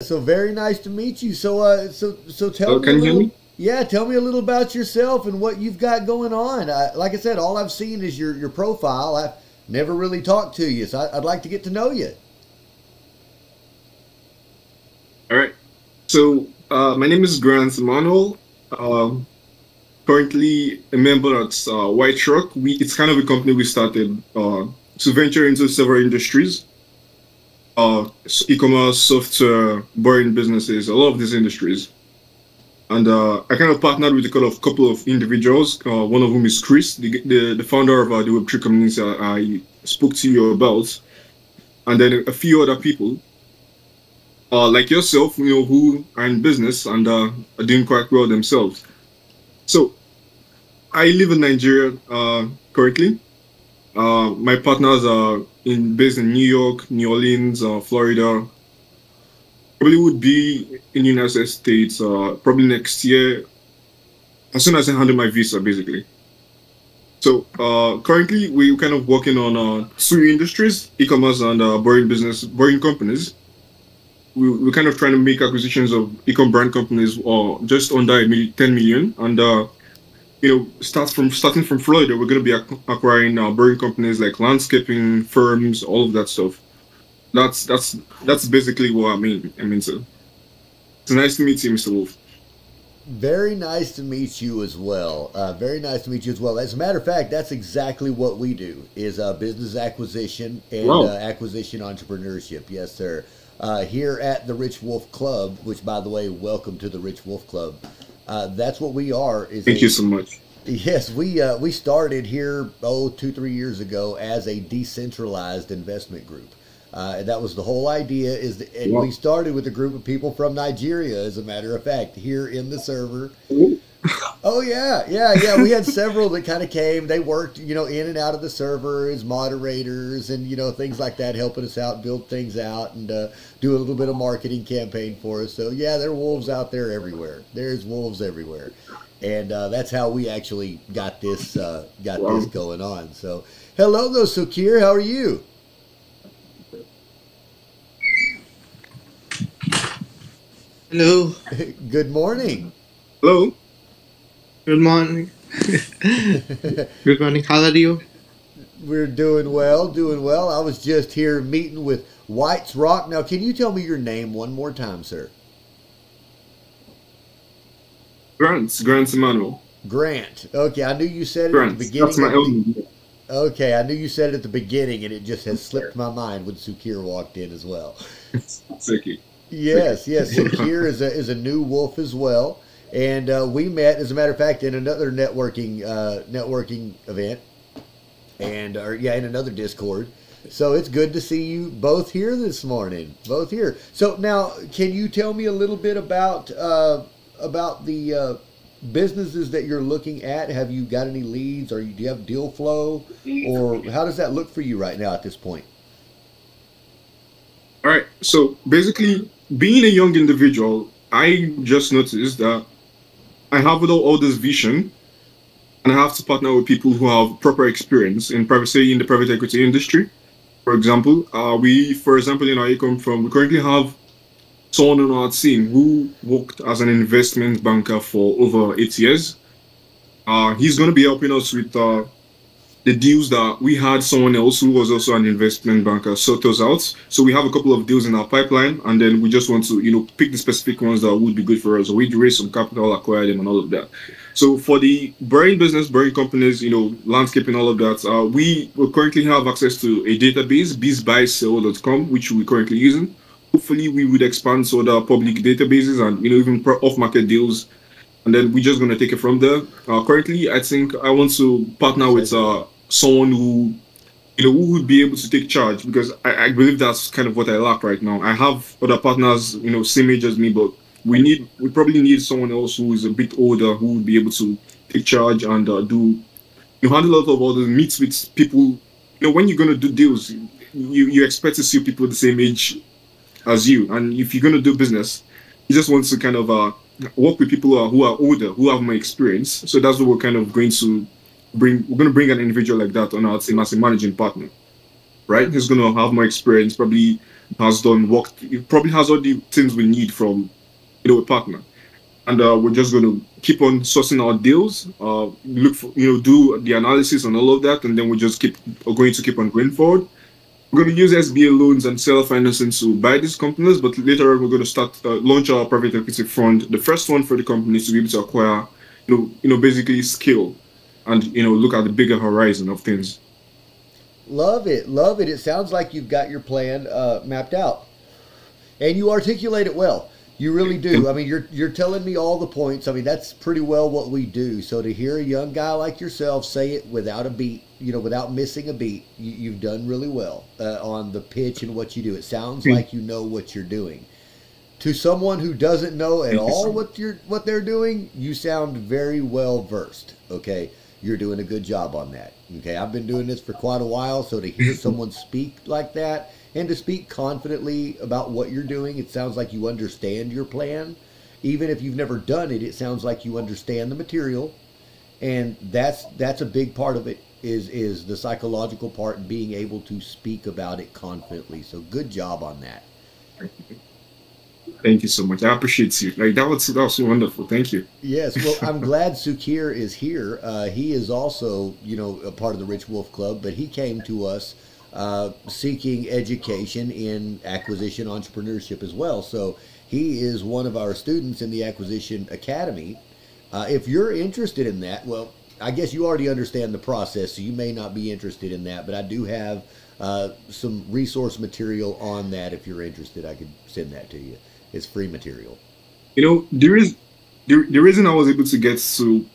So very nice to meet you. So tell me a Can you hear little. me? Yeah, tell me a little about yourself and what you've got going on. Like I said, all I've seen is your profile. I've never really talked to you, so I'd like to get to know you. All right. My name is Grant Emmanuel. Currently a member at White Rock. It's kind of a company we started to venture into several industries, e-commerce, software, boring businesses, a lot of these industries. And I kind of partnered with a couple of individuals. One of whom is Chris, the founder of the Web3 community I spoke to you about, and then a few other people. Like yourself, who are in business and are doing quite well themselves. So I live in Nigeria currently. My partners are based in New York, New Orleans, Florida. Probably would be in the United States probably next year as soon as I handle my visa, basically. So currently we're kind of working on two industries: e-commerce and boring companies. We're kind of trying to make acquisitions of e-com brand companies or just under 10 million. And, starting from Florida, we're going to be acquiring brewing companies like landscaping firms, all of that stuff. That's that's that's basically what I mean, so it's nice to meet you, Mr. Wolf. Very nice to meet you as well. Very nice to meet you as well. As a matter of fact, that's exactly what we do: is business acquisition and Wow. acquisition entrepreneurship. Yes, sir. Here at the Rich Wolf Club, which, by the way, welcome to the Rich Wolf Club. That's what we are. Is Thank you a so much. Yes, we started here 2 3 years ago as a decentralized investment group. And that was the whole idea. And we Wow. started with a group of people from Nigeria, as a matter of fact, here in the server. Ooh. Oh yeah, yeah, yeah. We had several that kind of came. They worked, in and out of the server as moderators and things like that, helping us out, build things out, and do a little bit of marketing campaign for us. So yeah, there are wolves out there everywhere. There's wolves everywhere, and that's how we actually got this Wow. going on. So hello, though, Sukir. How are you? Hello, Good morning. Hello. good morning. Good morning, how are you? We're doing well, doing well. I was just here meeting with White's Rock. Now, can you tell me your name one more time, sir? Grant Emmanuel. Grant. Okay, I knew you said it at the Grant. That's beginning my of the. own. Okay, I knew you said it at the beginning, and it just has slipped my mind when Sukir walked in as well. It's okay. It's okay. Yes, yes, Sukir is a new wolf as well, and we met, as a matter of fact, in another networking event, and or yeah, in another Discord. So it's good to see you both here this morning. Both here. So now, can you tell me a little bit about the businesses that you're looking at? Have you got any leads, or do you have deal flow, or how does that look for you right now at this point? All right. So basically, being a young individual, I just noticed that I have all this vision, and I have to partner with people who have proper experience in say in the private equity industry. For example, for example, in our ecom firm, we currently have someone on our team who worked as an investment banker for over 8 years. He's going to be helping us with the deals that we had someone else who was also an investment banker sort us out. So we have a couple of deals in our pipeline, and then we just want to, pick the specific ones that would be good for us. So we raise some capital, acquire them, and all of that. So for the brewing business, brewing companies, landscaping, all of that, we currently have access to a database, bizbuysell.com, which we're currently using. Hopefully, we would expand to other public databases and even off-market deals, and then we're just going to take it from there. Currently, I think I want to partner with Segue. someone who would be able to take charge, because I believe that's kind of what I lack right now. I have other partners, same age as me, but we probably need someone else who is a bit older who would be able to take charge and handle a lot of orders, meet with people. When you're going to do deals, you expect to see people the same age as you, and if you're going to do business, you just want to kind of work with people who are older, who have more experience. So that's what we're kind of going to bring. We're going to bring an individual like that on our team as a managing partner, right? He's going to have more experience, probably has done work. It probably has all the things we need from a partner, and we're just going to keep on sourcing our deals. Look for do the analysis and all of that, and then we just keep are going to keep on going forward. We're going to use SBA loans and self financing to buy these companies, but later on we're going to start launch our private equity fund, the first one for the companies to be able to acquire, basically scale and look at the bigger horizon of things. Love it, love it. It sounds like you've got your plan mapped out, and you articulate it well. You really do. I mean, you're telling me all the points. I mean, that's pretty well what we do. So to hear a young guy like yourself say it without a beat, without missing a beat, you've done really well on the pitch and what you do. It sounds like you know what you're doing. To someone who doesn't know at all what they're doing, you sound very well versed. Okay, you're doing a good job on that. Okay, I've been doing this for quite a while, so to hear someone speak like that and to speak confidently about what you're doing, it sounds like you understand your plan. Even if you've never done it, it sounds like you understand the material, and that's a big part of it is the psychological part and being able to speak about it confidently. So good job on that. Thank you so much. I appreciate you. Like that was so wonderful. Thank you. Yes, well, I'm glad Sukir is here. He is also, a part of the Rich Wolf Club, but he came to us seeking education in acquisition entrepreneurship as well. So he is one of our students in the Acquisition Academy. If you're interested in that, well, I guess you already understand the process, so you may not be interested in that, but I do have some resource material on that. If you're interested, I could send that to you. It's free material. The reason I was able to get to,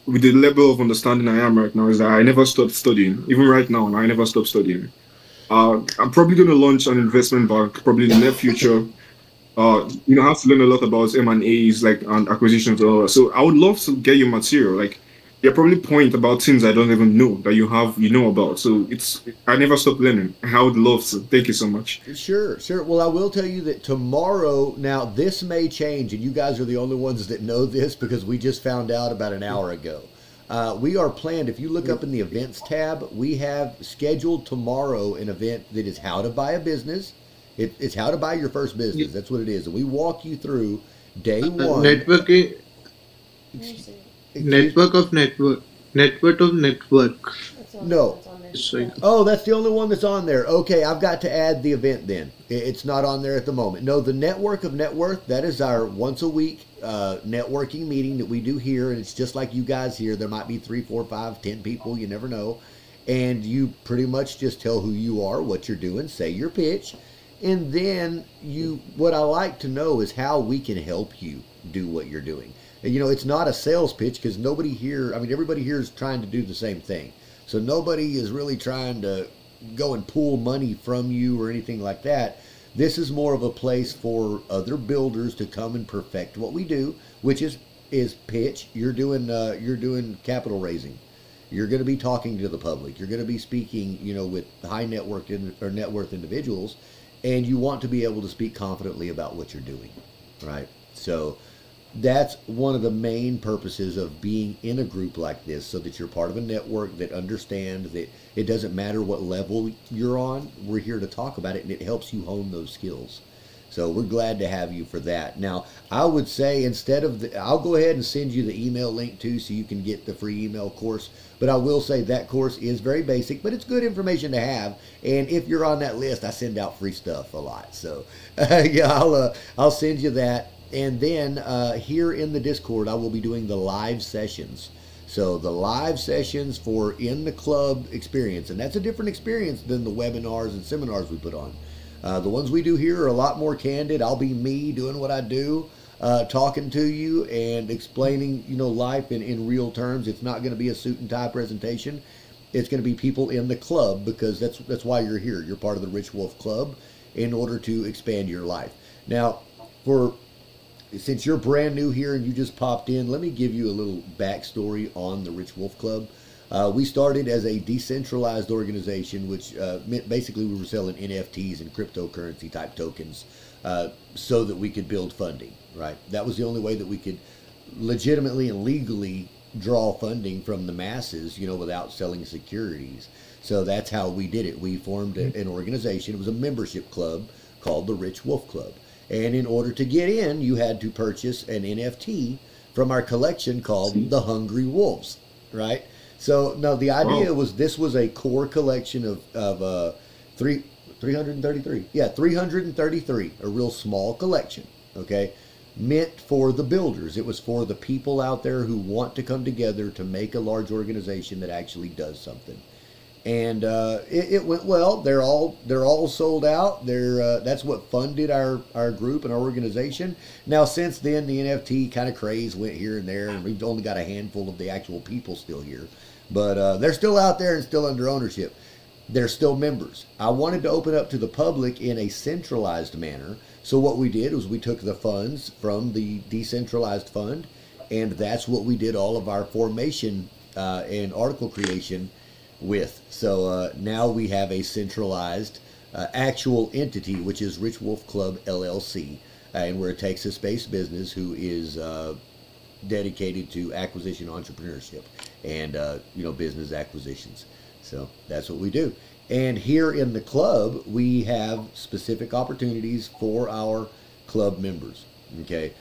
with the level of understanding I am right now is that I never stopped studying. Even right now, I never stopped studying. I'm probably going to launch an investment bank probably in the near future. I have to learn a lot about M&As, like, and acquisitions and all that. So I would love to get your material. Like, you probably point about things I don't even know that you know about. So I never stop learning. I would love to. Thank you so much. Sure, sure. Well, I will tell you that tomorrow, now this may change, and you guys are the only ones that know this because we just found out about an hour ago. We are planned, if you look up in the events tab, we have scheduled tomorrow an event that is how to buy a business. It's how to buy your first business. That's what it is. And we walk you through day one. Networking. Network of network. Network of network. No. Sorry. Oh, that's the only one that's on there. Okay, I've got to add the event then. It's not on there at the moment. No, the Network of Net Worth, that is our once a week networking meeting that we do here. And it's just like you guys here. There might be 3, 4, 5, 10 people. You never know. And you pretty much just tell who you are, what you're doing, say your pitch. And then what I like to know is how we can help you do what you're doing. It's not a sales pitch because nobody here, everybody here is trying to do the same thing. So nobody is really trying to go and pull money from you or anything like that. This is more of a place for other builders to come and perfect what we do, which is pitch. You're doing capital raising. You're going to be talking to the public. You're going to be speaking, with high net worth or net worth individuals, and you want to be able to speak confidently about what you're doing, right? So that's one of the main purposes of being in a group like this, so that you're part of a network that understands that it doesn't matter what level you're on. We're here to talk about it, and it helps you hone those skills. So we're glad to have you for that. Now, I would say I'll go ahead and send you the email link too, so you can get the free email course. But I will say that course is very basic, but it's good information to have. And if you're on that list, I send out free stuff a lot. So yeah, I'll send you that. And then here in the Discord, I will be doing the live sessions. So the live sessions for in the club experience, and that's a different experience than the webinars and seminars we put on. The ones we do here are a lot more candid. I'll be me doing what I do, talking to you and explaining, life in real terms. It's not going to be a suit and tie presentation. It's going to be people in the club, because that's why you're here. You're part of the Rich Wolf Club in order to expand your life. Now, since you're brand new here and you just popped in, let me give you a little backstory on the Rich Wolf Club. We started as a decentralized organization, which meant basically we were selling NFTs and cryptocurrency type tokens so that we could build funding, right? That was the only way that we could legitimately and legally draw funding from the masses, without selling securities. So that's how we did it. We formed an organization. It was a membership club called the Rich Wolf Club. And in order to get in, you had to purchase an NFT from our collection called the Hungry Wolves, right? So, no, the idea was this was a core collection of 333. Yeah, 333, a real small collection, okay? Meant for the builders. It was for the people out there who want to come together to make a large organization that actually does something. And it went well. They're all sold out. That's what funded our group and our organization. Now, since then, the NFT kind of craze went here and there, and we've only got a handful of the actual people still here. But they're still out there and still under ownership. They're still members. I wanted to open up to the public in a centralized manner. So what we did was we took the funds from the decentralized fund, and that's what we did all of our formation and article creation with. So now we have a centralized actual entity, which is Rich Wolf Club LLC, and we're a Texas-based business who is dedicated to acquisition entrepreneurship and business acquisitions. So that's what we do. And here in the club, we have specific opportunities for our club members. Okay.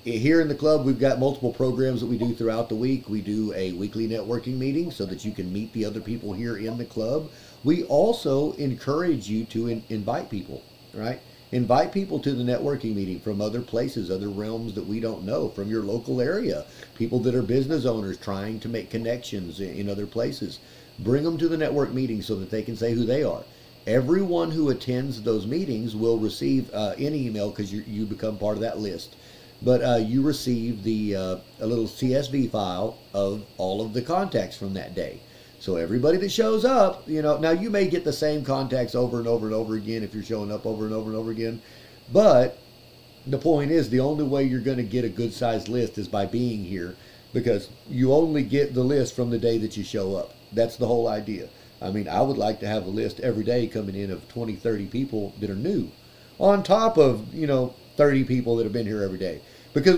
Here in the club, we've got multiple programs that we do throughout the week. We do a weekly networking meeting so that you can meet the other people here in the club. We also encourage you to invite people, right? Invite people to the networking meeting from other places, other realms that we don't know, from your local area, people that are business owners trying to make connections in other places. Bring them to the network meeting so that they can say who they are. Everyone who attends those meetings will receive an email, because you become part of that list. But you receive a little CSV file of all of the contacts from that day. So everybody that shows up, now you may get the same contacts over and over and over again if you're showing up over and over and over again. But the point is, the only way you're going to get a good-sized list is by being here, because you only get the list from the day that you show up. That's the whole idea. I mean, I would like to have a list every day coming in of 20, 30 people that are new, on top of, 30 people that have been here every day. Because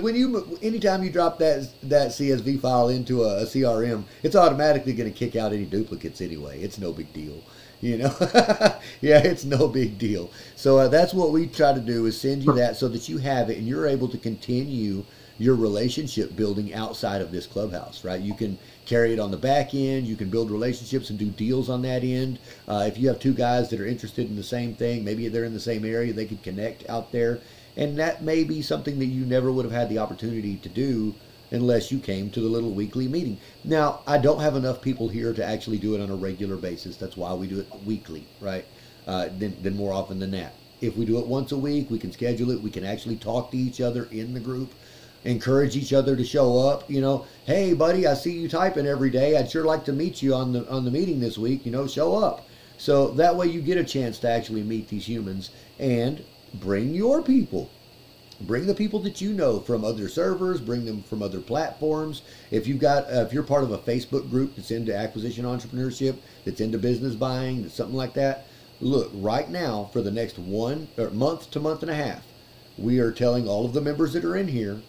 anytime you drop that CSV file into a CRM, it's automatically going to kick out any duplicates anyway. It's no big deal, Yeah, it's no big deal. So that's what we try to do, is send you that so that you have it and you're able to continue your relationship building outside of this clubhouse, right? You can carry it on the back end. You can build relationships and do deals on that end. If you have two guys that are interested in the same thing, maybe they're in the same area, they could connect out there. And that may be something that you never would have had the opportunity to do unless you came to the little weekly meeting. Now, I don't have enough people here to actually do it on a regular basis. That's why we do it weekly, right? Then more often than that. If we do it once a week, we can schedule it. We can actually talk to each other in the group, encourage each other to show up. Hey, buddy, I see you typing every day. I'd sure like to meet you on the meeting this week. Show up. So that way you get a chance to actually meet these humans and bring your people. Bring the people that you know from other servers, bring them from other platforms. If you're part of a Facebook group that's into acquisition entrepreneurship, that's into business buying, that's something like that, look, right now for the next month to month and a half, we are telling all of the members that are in here,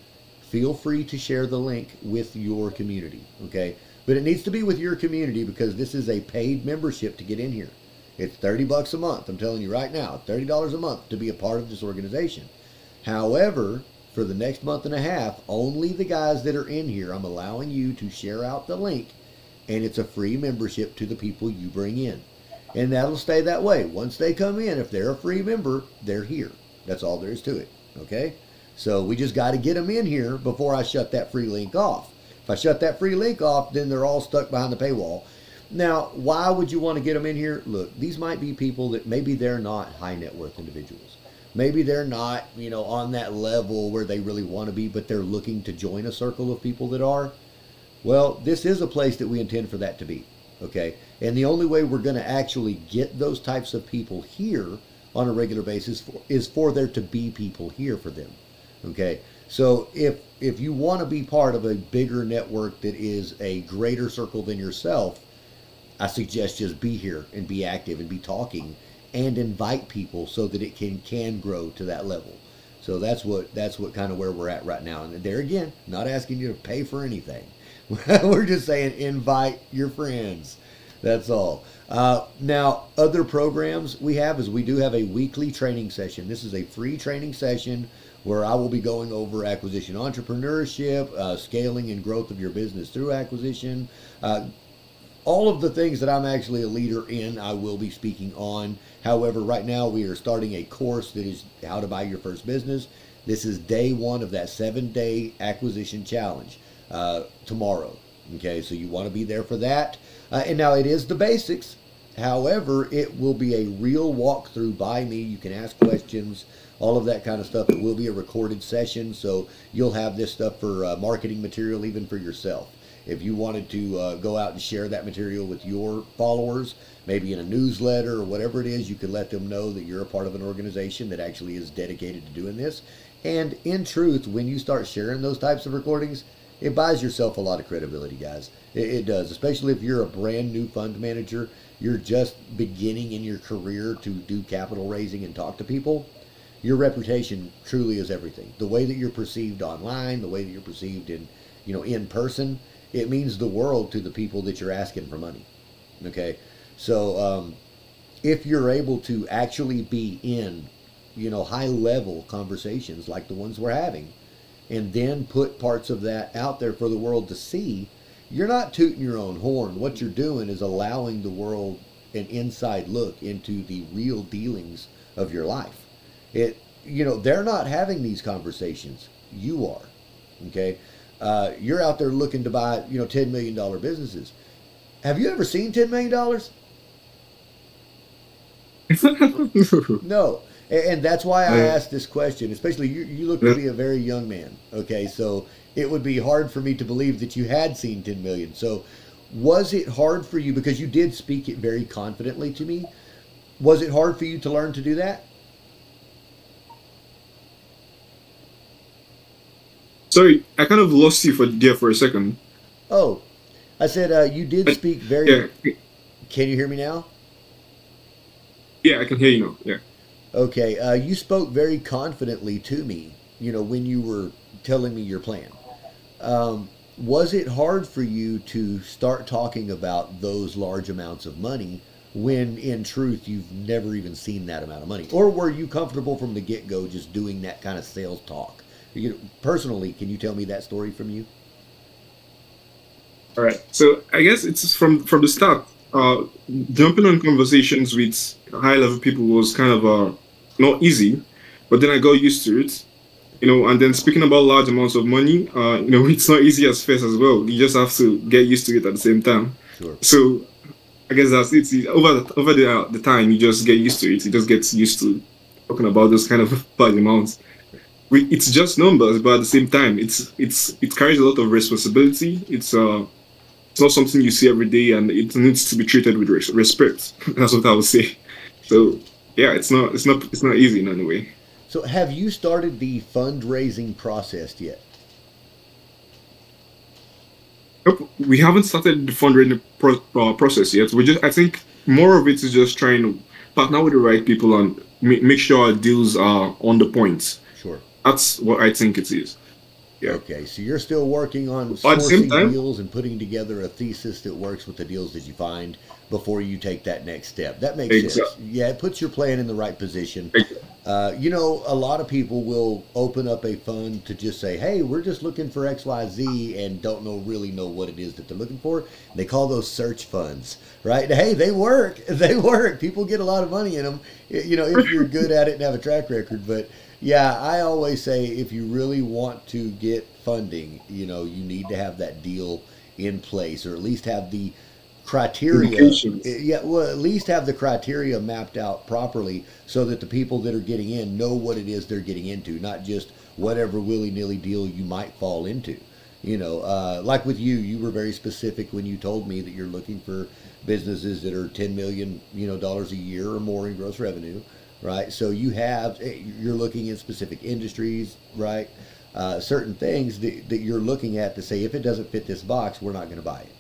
feel free to share the link with your community, okay? But it needs to be with your community, because this is a paid membership to get in here. It's $30 a month. I'm telling you right now, $30 a month to be a part of this organization. However, for the next month and a half, only the guys that are in here, I'm allowing you to share out the link, and it's a free membership to the people you bring in. And that'll stay that way. Once they come in, if they're a free member, they're here. That's all there is to it, okay? So we just got to get them in here before I shut that free link off. If I shut that free link off, then they're all stuck behind the paywall. Now, why would you want to get them in here? Look, these might be people that maybe they're not high net worth individuals. Maybe they're not, on that level where they really want to be, but they're looking to join a circle of people that are. Well, this is a place that we intend for that to be, okay? And the only way we're going to actually get those types of people here on a regular basis is for there to be people here for them, okay? So if you want to be part of a bigger network that is a greater circle than yourself, I suggest just be here and be active and be talking and invite people so that it can grow to that level. So that's what kind of where we're at right now. And there again, not asking you to pay for anything. We're just saying invite your friends. That's all. Now, other programs we have is we do have a weekly training session. This is a free training session where I will be going over acquisition entrepreneurship, scaling and growth of your business through acquisition. All of the things that I'm actually a leader in, I will be speaking on. However, right now we are starting a course that is how to buy your first business. This is day one of that 7-day acquisition challenge tomorrow. Okay, so you want to be there for that. And now it is the basics. However, it will be a real walkthrough by me. You can ask questions, all of that kind of stuff. It will be a recorded session, so you'll have this stuff for marketing material, even for yourself. If you wanted to go out and share that material with your followers, maybe in a newsletter or whatever it is, you could let them know that you're a part of an organization that actually is dedicated to doing this. And in truth, when you start sharing those types of recordings, it buys yourself a lot of credibility, guys. It does, especially if you're a brand new fund manager. You're just beginning in your career to do capital raising and talk to people. Your reputation truly is everything. The way that you're perceived online, the way that you're perceived in person, it means the world to the people that you're asking for money. Okay, so if you're able to actually be in, high level conversations like the ones we're having, and then put parts of that out there for the world to see, you're not tooting your own horn. What you're doing is allowing the world an inside look into the real dealings of your life. They're not having these conversations. You are. Okay. You're out there looking to buy, $10 million businesses. Have you ever seen $10 million? No. And that's why I asked this question, especially you look to be a very young man. Okay, so it would be hard for me to believe that you had seen 10 million. So was it hard for you, because you did speak it very confidently to me, was it hard for you to learn to do that? Sorry, I kind of lost you for a second. Oh, I said you did speak very... Yeah. Can you hear me now? Yeah, I can hear you now, yeah. Okay, you spoke very confidently to me, when you were telling me your plan. Was it hard for you to start talking about those large amounts of money when, in truth, you've never even seen that amount of money? Or were you comfortable from the get-go just doing that kind of sales talk? Personally, can you tell me that story from you? All right. So I guess it's from the start. Jumping on conversations with high-level people was kind of not easy, but then I got used to it. And then speaking about large amounts of money, it's not easy as first as well. You just have to get used to it at the same time. Sure. So I guess that's it. Over the time, you just get used to it. You just get used to talking about those kind of large amounts. It's just numbers, but at the same time, it carries a lot of responsibility. It's not something you see every day, and it needs to be treated with respect. That's what I would say. So yeah, it's not easy in any way. So have you started the fundraising process yet? Nope, we haven't started the fundraising process yet. I think more of it is just trying to partner with the right people and make sure our deals are on the point. Sure. That's what I think it is. Yeah. Okay, so you're still working on sourcing deals and putting together a thesis that works with the deals that you find before you take that next step. That makes sense. Yeah, it puts your plan in the right position. A lot of people will open up a fund to just say, hey, we're just looking for XYZ, and don't really know what it is that they're looking for. They call those search funds, right? Hey, they work. They work. People get a lot of money in them, if you're good at it and have a track record. But yeah, I always say if you really want to get funding, you need to have that deal in place, or at least have the criteria. Yeah, well, at least have the criteria mapped out properly so that the people that are getting in know what it is they're getting into, not just whatever willy-nilly deal you might fall into. Like with you were very specific when you told me that you're looking for businesses that are $10 million, dollars a year or more in gross revenue. Right, so you're looking at specific industries, right? Certain things that you're looking at to say, if it doesn't fit this box, we're not going to buy it,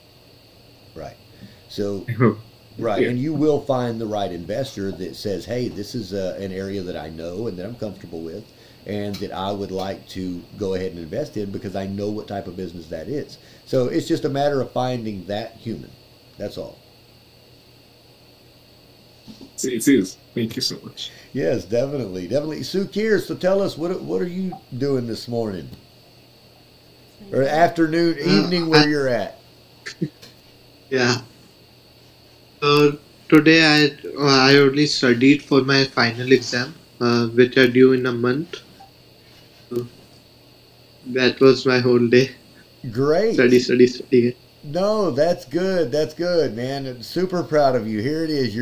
right? So, right, yeah. And you will find the right investor that says, hey, this is an area that I know and that I'm comfortable with, and that I would like to go ahead and invest in because I know what type of business that is. So it's just a matter of finding that human. That's all. It is. Thank you so much. Yes, definitely, definitely. Sukir, so tell us what are you doing this morning or afternoon, evening, where I, you're at? yeah. So today I only studied for my final exam, which are due in a month. So that was my whole day. Study, Great. study, study. No, that's good. That's good, man. I'm super proud of you. Here it is.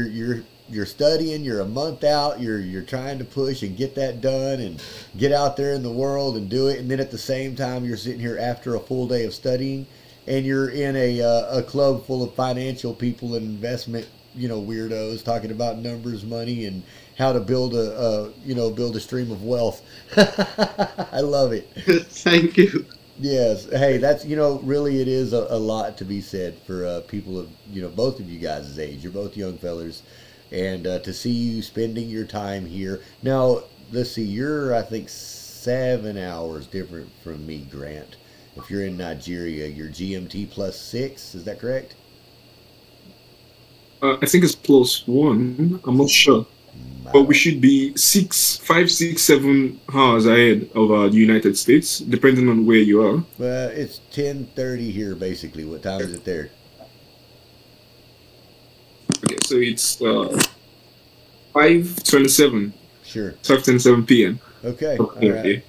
You're studying. You're a month out. You're trying to push and get that done and get out there in the world and do it. And then at the same time, you're sitting here after a full day of studying, and you're in a club full of financial people and investment weirdos talking about numbers, money, and how to build build a stream of wealth. I love it. Thank you. Yes. Hey, that's, really it is a lot to be said for people of, both of you guys' age. You're both young fellers. And to see you spending your time here. Now, let's see, you're, I think, 7 hours different from me, Grant. If you're in Nigeria, you're GMT plus 6. Is that correct? I think it's +1. I'm not sure. But we should be 5, 6, 7 hours ahead of the United States, depending on where you are. Well, it's 10:30 here, basically. What time is it there? Okay, so it's 5:27, Sure. 5:27 p.m. Okay. All Yeah, right.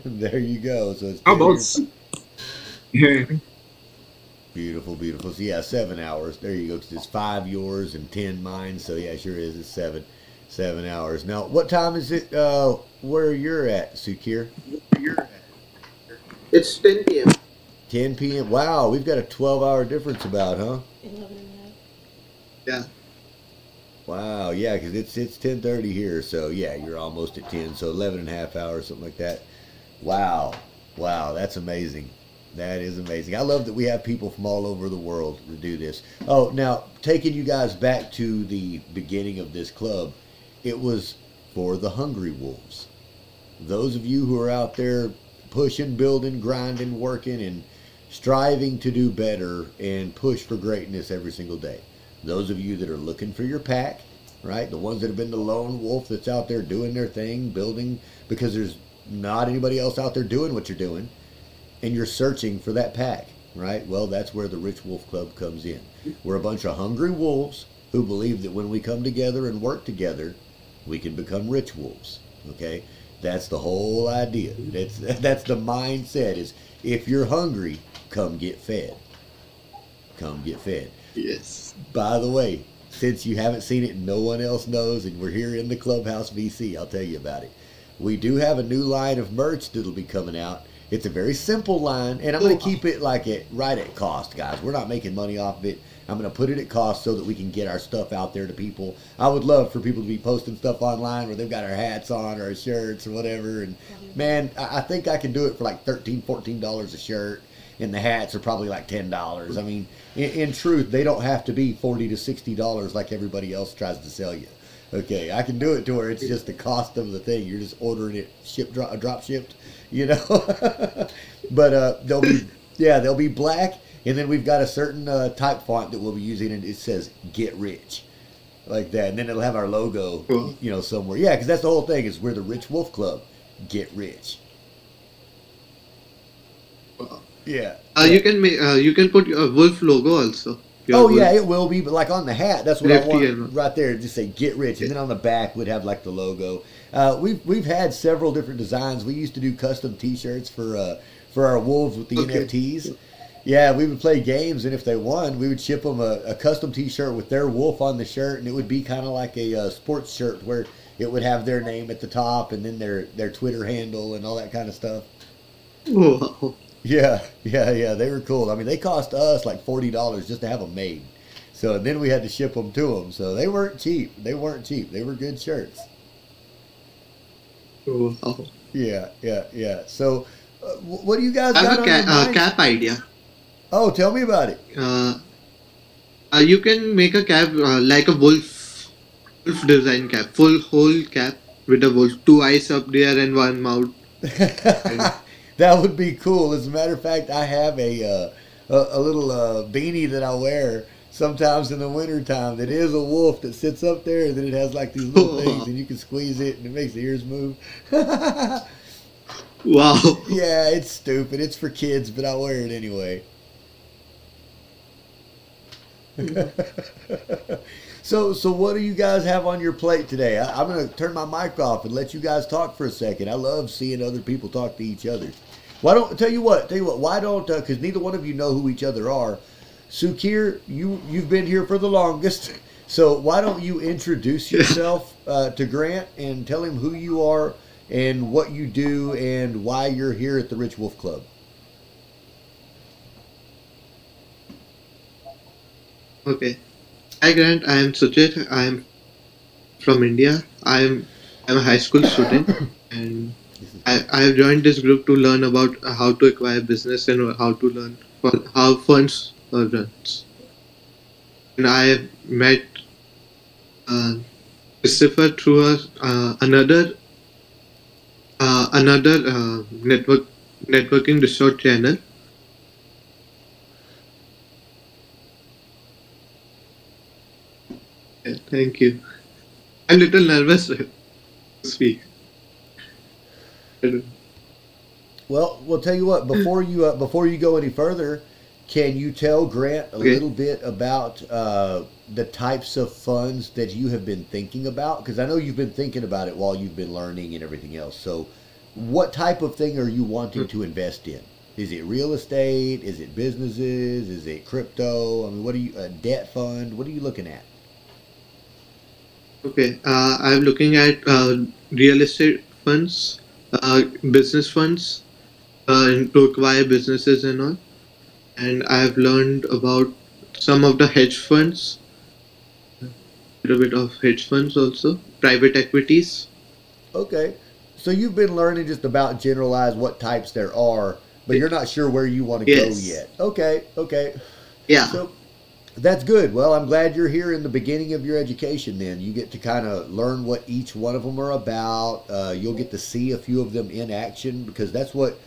There you go. So it's How 10 about here. yeah? Beautiful, beautiful. So yeah, 7 hours. There you go. 'Cause it's 5 yours and 10 mine. So yeah, sure is. It's 7 hours. Now, what time is it? Where you're at, Sukir? It's 10 p.m. 10 p.m. Wow, we've got a 12-hour difference about, huh? 11 and a half. Yeah. Wow, yeah, because it's 10:30 here. So yeah, you're almost at 10. So 11 and a half hours, something like that. Wow, wow, that's amazing. That is amazing. I love that we have people from all over the world to do this. Oh, now, taking you guys back to the beginning of this club, it was for the hungry wolves. Those of you who are out there pushing, building, grinding, working, and striving to do better and push for greatness every single day. Those of you that are looking for your pack, right? The ones that have been the lone wolf that's out there doing their thing, building, because there's not anybody else out there doing what you're doing, and you're searching for that pack, right? Well, that's where the Rich Wolf Club comes in. We're a bunch of hungry wolves who believe that when we come together and work together, we can become rich wolves, okay? That's the whole idea. That's the mindset is if you're hungry, come get fed. Come get fed. Yes. By the way, since you haven't seen it and no one else knows, and we're here in the Clubhouse VC, I'll tell you about it. We do have a new line of merch that'll be coming out. It's a very simple line, and I'm going to keep it right at cost, guys. We're not making money off of it. I'm going to put it at cost so that we can get our stuff out there to people. I would love for people to be posting stuff online where they've got our hats on or our shirts or whatever. And man, I think I can do it for like $13, $14 a shirt. And the hats are probably like $10. I mean, in truth, they don't have to be $40 to $60 like everybody else tries to sell you. Okay, I can do it to where it's just the cost of the thing. You're just ordering it drop shipped, But they'll be black, and then we've got a certain type font that we'll be using, and it says "Get Rich," like that, and then it'll have our logo, somewhere. Yeah, because that's the whole thing. Is we're the Rich Wolf Club. Get rich. Yeah. You can make. You can put a wolf logo also. Yeah, it will be, but like on the hat, that's what I want FTL. right there. Just say "Get Rich," and then on the back would have like the logo. We've had several different designs. We used to do custom T-shirts for our wolves with the NFTs. Yeah, we would play games, and if they won, we would ship them a custom T-shirt with their wolf on the shirt, and it would be kind of like a sports shirt where it would have their name at the top and then their Twitter handle and all that kind of stuff. Wow. Yeah, they were cool. I mean, they cost us like $40 just to have them made. So then we had to ship them to them. So they weren't cheap. They were good shirts. Wow. Yeah. So what do you guys I got have on your mind? cap idea. Oh, tell me about it. You can make a cap like a wolf design cap, full whole cap with a wolf, 2 eyes up there and 1 mouth. That would be cool. As a matter of fact, I have a little beanie that I wear sometimes in the wintertime that is a wolf that sits up there and then it has like these little things and you can squeeze it and it makes the ears move. Wow. Yeah, it's stupid. It's for kids, but I wear it anyway. So what do you guys have on your plate today? I'm going to turn my mic off and let you guys talk for a second. I love seeing other people talk to each other. Why don't tell you what? Why don't because neither one of you know who each other are. Sukir, you've been here for the longest, so why don't you introduce yourself to Grant and tell him who you are and what you do and why you're here at the Rich Wolf Club. Okay. Hi Grant, I am Suchit. I am from India. I'm a high school student and I have joined this group to learn about how to acquire business and how to learn how funds runs. And I have met uh, Christopher through another networking Discord channel. Yeah, thank you. I'm a little nervous to speak. Well, we'll tell you what. Before you go any further, can you tell Grant a little bit about the types of funds that you have been thinking about? Because I know you've been thinking about it while you've been learning and everything else. So, what type of thing are you wanting to invest in? Is it real estate? Is it businesses? Is it crypto? I mean, what are you a debt fund? What are you looking at? Okay, I'm looking at real estate funds, business funds, to acquire businesses and all. And I've learned about some of the hedge funds, a little bit of hedge funds also, private equities. Okay, so you've been learning just about generalize what types there are, but you're not sure where you want to go yet. Okay. Yeah. So that's good. Well, I'm glad you're here in the beginning of your education then. You get to kind of learn what each one of them are about. You'll get to see a few of them in action because that's what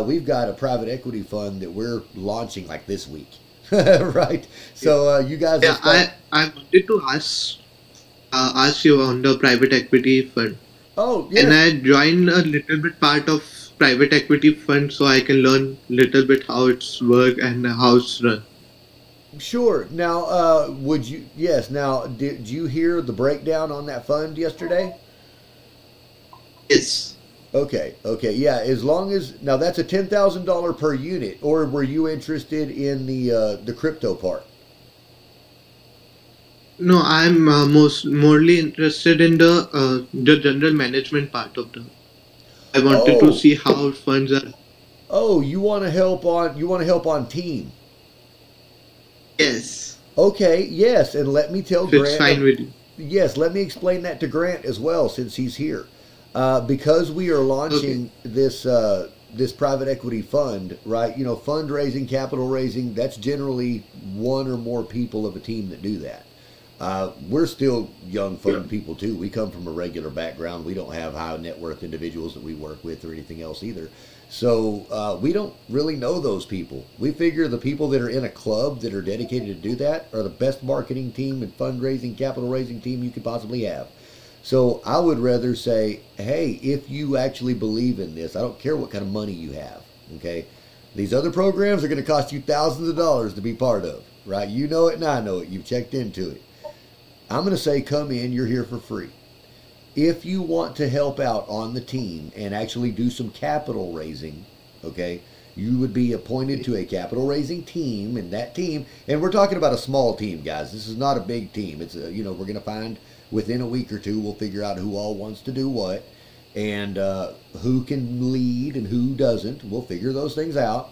we've got a private equity fund that we're launching like this week. Right? So you guys I wanted to ask you on the private equity fund. Oh, yeah. And I joined a little bit part of private equity fund so I can learn little bit how it's work and how it's run. Sure. Now, would you? Yes. Now, did you hear the breakdown on that fund yesterday? Yes. Okay. Yeah. As long as now that's a $10,000 per unit, or were you interested in the crypto part? No, I'm morely interested in the general management part of the. I wanted to see how funds are. Oh, you want to help on team? Yes. Okay. Yes, and let me tell Grant. It's fine with you. Yes, let me explain that to Grant as well, since he's here. Because we are launching this private equity fund, right? You know, fundraising, capital raising, that's generally one or more people of a team that do that. We're still young, fun people too. We come from a regular background. We don't have high net worth individuals that we work with or anything else either. So we don't really know those people. We figure the people that are in a club that are dedicated to do that are the best marketing team and fundraising, capital raising team you could possibly have. So I would rather say, hey, if you actually believe in this, I don't care what kind of money you have, okay? These other programs are going to cost you thousands of dollars to be part of, right? You know it and I know it. You've checked into it. I'm going to say come in. You're here for free. If you want to help out on the team and actually do some capital raising, okay, you would be appointed to a capital raising team, and that team, and we're talking about a small team, guys. This is not a big team. It's we're going to find within a week or two, we'll figure out who all wants to do what and who can lead and who doesn't. We'll figure those things out.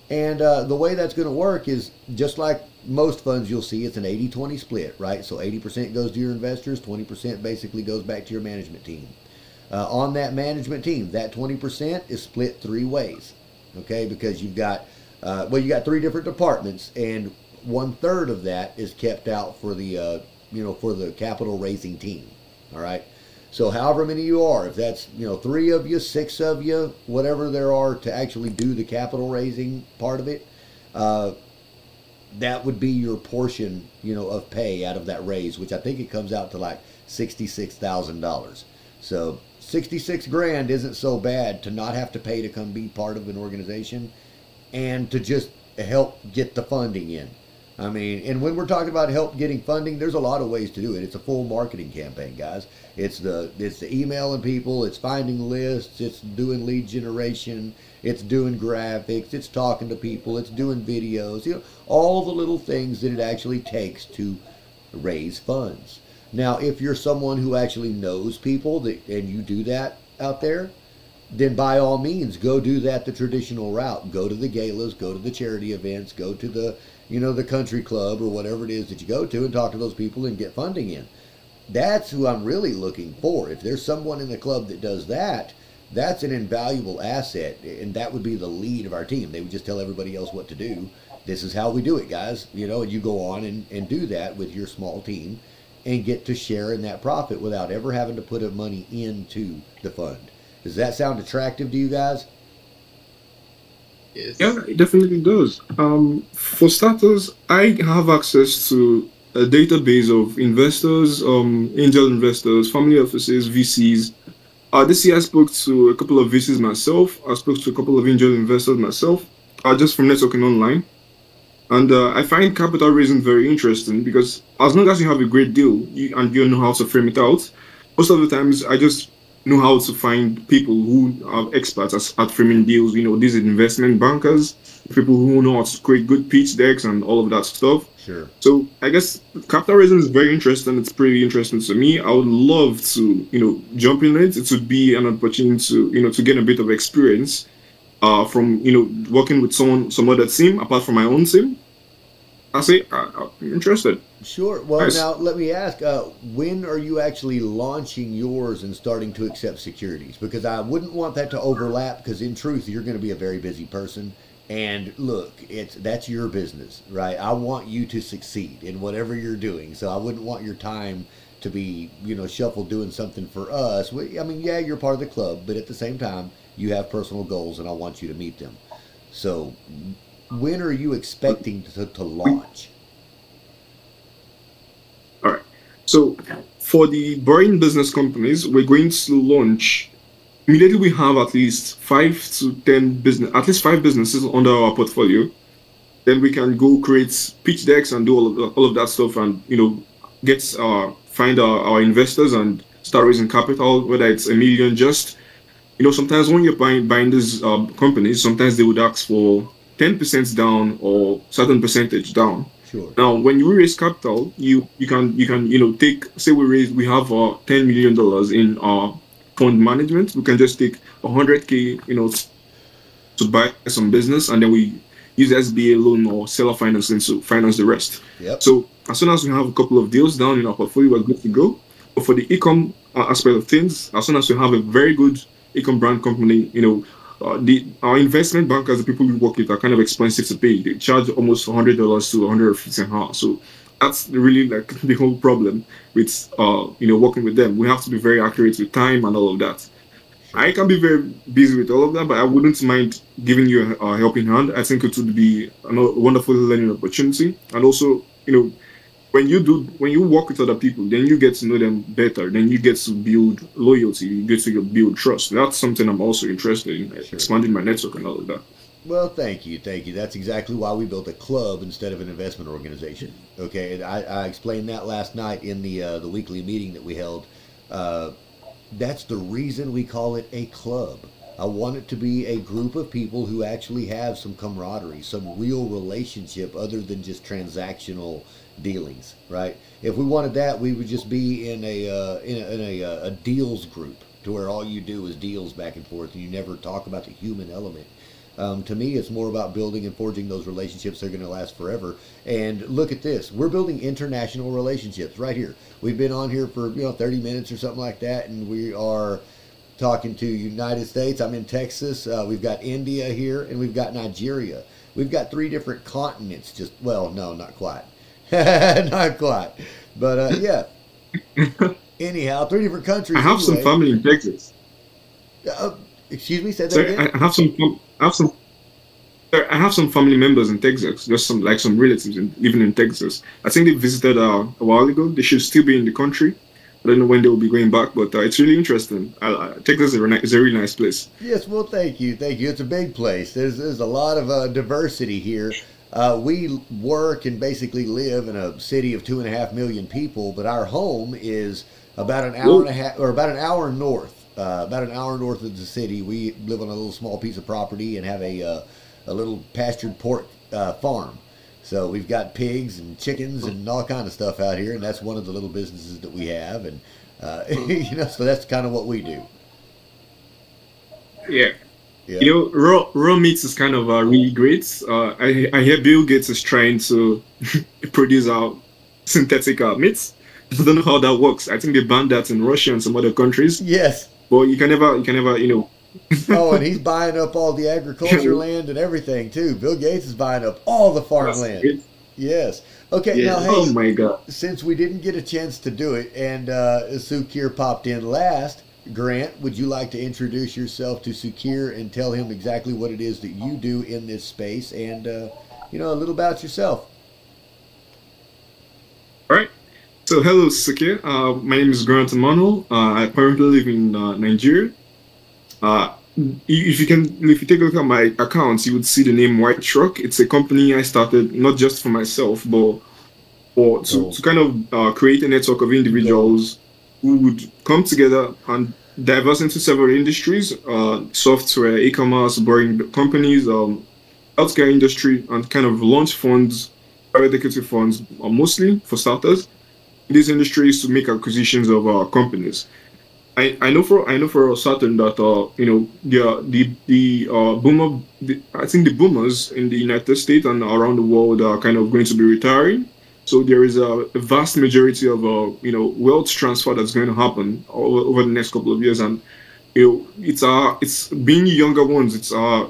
And the way that's going to work is just like most funds you'll see, it's an 80-20 split, right? So 80% goes to your investors, 20% basically goes back to your management team. On that management team, that 20% is split three ways, okay? Because you've got, you got three different departments, and 1/3 of that is kept out for the, for the capital raising team, all right? So however many you are, if that's, 3 of you, 6 of you, whatever there are to actually do the capital raising part of it, that would be your portion, of pay out of that raise, which I think it comes out to like $66,000. So 66 grand isn't so bad to not have to pay to come be part of an organization and to just help get the funding in. I mean, and when we're talking about help getting funding, there's a lot of ways to do it. It's a full marketing campaign, guys. It's the emailing people, it's finding lists, it's doing lead generation, it's doing graphics, it's talking to people, it's doing videos, all the little things that it actually takes to raise funds. Now, if you're someone who actually knows people and you do that out there, then by all means, go do that the traditional route. Go to the galas, go to the charity events, go to the country club or whatever it is that you go to and talk to those people and get funding in. That's who I'm really looking for. If there's someone in the club that does that, that's an invaluable asset, and that would be the lead of our team. They would just tell everybody else what to do. This is how we do it, guys. And you go on and do that with your small team and get to share in that profit without ever having to put money into the fund. Does that sound attractive to you guys? Yes. Yeah, it definitely does. For starters, I have access to a database of investors, angel investors, family offices, VCs. This year I spoke to a couple of VCs myself. I spoke to a couple of angel investors myself, just from networking online. And I find capital raising very interesting because as long as you have a great deal and you know how to frame it out, most of the times I just know how to find people who are experts at framing deals. These investment bankers, people who know how to create good pitch decks and all of that stuff. Sure. So I guess capital raising is very interesting. It's pretty interesting to me. I would love to, jump in it. It would be an opportunity to get a bit of experience from, working with some other team apart from my own team. I say I'm interested. Sure. Well, Nice. Now let me ask, when are you actually launching yours and starting to accept securities? Because I wouldn't want that to overlap, because in truth, you're going to be a very busy person. And look, that's your business, right? I want you to succeed in whatever you're doing. So I wouldn't want your time to be, shuffled doing something for us. I mean, yeah, you're part of the club, but at the same time, you have personal goals and I want you to meet them. So when are you expecting to launch? All right. So for the boring business companies, we're going to launch immediately. We have at least 5 to 10 at least 5 businesses under our portfolio. Then we can go create pitch decks and do all of that stuff, and get find our investors and start raising capital. Whether it's $1 million, just sometimes when you're buying these companies, sometimes they would ask for 10% down or certain percentage down. Sure. Now, when you raise capital, you can take, say we have $10 million in our fund management. We can just take 100K to buy some business, and then we use SBA loan or seller financing to finance the rest. Yep. So as soon as we have a couple of deals down in our portfolio, we're good to go. But for the e-com aspect of things, as soon as we have a very good e-com brand company, our investment bankers, the people we work with, are kind of expensive to pay. They charge almost $100 to $150 an hour. So that's really like the whole problem with working with them. We have to be very accurate with time and all of that. I can be very busy with all of that, but I wouldn't mind giving you a helping hand. I think it would be a wonderful learning opportunity. And also, when you work with other people, then you get to know them better. Then you get to build loyalty. You get to build trust. That's something I'm also interested in, expanding my network and all of that. Well, thank you. That's exactly why we built a club instead of an investment organization. Okay, and I explained that last night in the weekly meeting that we held. That's the reason we call it a club. I want it to be a group of people who actually have some camaraderie, some real relationship other than just transactional dealings, right? If we wanted that, we would just be in a deals group to where all you do is deals back and forth and you never talk about the human element. To me, it's more about building and forging those relationships that are going to last forever. And look at this. We're building international relationships right here. We've been on here for 30 minutes or something like that, and we are talking to United States. I'm in Texas. We've got India here, and we've got Nigeria. We've got 3 different continents. No, not quite. Not quite. But, yeah. Anyhow, 3 different countries. I have some family in Texas. Excuse me, say that again? I have some I have some family members in Texas, just some relatives living in Texas. I think they visited a while ago. They should still be in the country. I don't know when they will be going back, but it's really interesting. Texas is a really nice place. Yes, well, thank you, thank you. It's a big place. There's a lot of diversity here. We work and basically live in a city of 2.5 million people, but our home is about an hour Whoa. and a half, or about an hour north. About an hour north of the city. We live on a little small piece of property and have a little pastured pork farm. So we've got pigs and chickens and all kind of stuff out here, and that's one of the little businesses that we have. And so that's kind of what we do. Yeah. Yeah. Raw meats is kind of really great. I hear Bill Gates is trying to produce synthetic meats. I don't know how that works. I think they banned that in Russia and some other countries. Yes. But you can never, Oh, and he's buying up all the agriculture land and everything too. Bill Gates is buying up all the farmland. Yes. Okay. Yeah. Now, hey, Oh my God. since we didn't get a chance to do it, and Sukir popped in last, Grant, would you like to introduce yourself to Sukir and tell him exactly what it is that you do in this space, and a little about yourself? All right. So hello, Sake. My name is Grant Emmanuel. I currently live in Nigeria. If you take a look at my accounts, you would see the name White Truck. It's a company I started not just for myself, but to kind of create a network of individuals who would come together and diverse into several industries, software, e-commerce, boring companies, healthcare industry, and kind of launch funds, private equity funds, mostly for starters in these industries to make acquisitions of companies. I know for certain that I think the boomers in the United States and around the world are kind of going to be retiring. So there is a vast majority of wealth transfer that's going to happen over the next couple of years, and it's being younger ones. It's our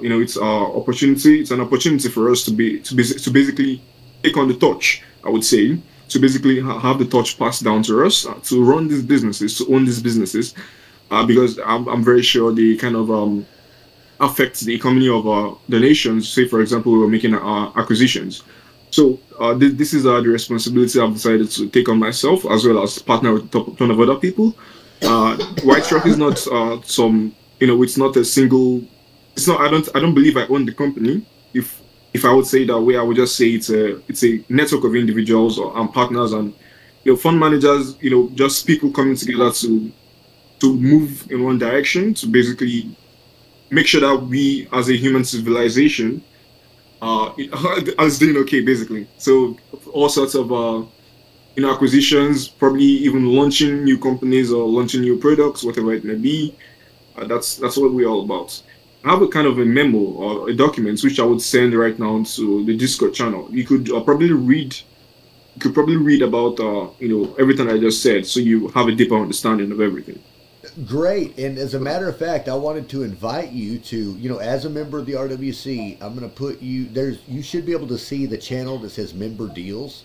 opportunity. It's an opportunity for us to basically take on the torch, I would say, to basically have the torch passed down to us, to run these businesses, to own these businesses, because I'm very sure they kind of affect the economy of the nations. Say, for example, we were making acquisitions. So this is the responsibility I've decided to take on myself, as well as partner with a ton of other people. White Truck is not it's not a single. It's not. I don't believe I own the company. If I would say that way, I would just say it's a network of individuals and partners and fund managers. Just people coming together to move in one direction, to basically make sure that we, as a human civilization, is doing okay, basically. So all sorts of acquisitions, probably even launching new companies or launching new products, whatever it may be. That's what we're all about. I have a kind of a memo or a document which I would send right now to the Discord channel. You could probably read. You could probably read about everything I just said, so you have a deeper understanding of everything. Great. And as a matter of fact, I wanted to invite you to, as a member of the RWC, I'm going to put you should be able to see the channel that says member deals.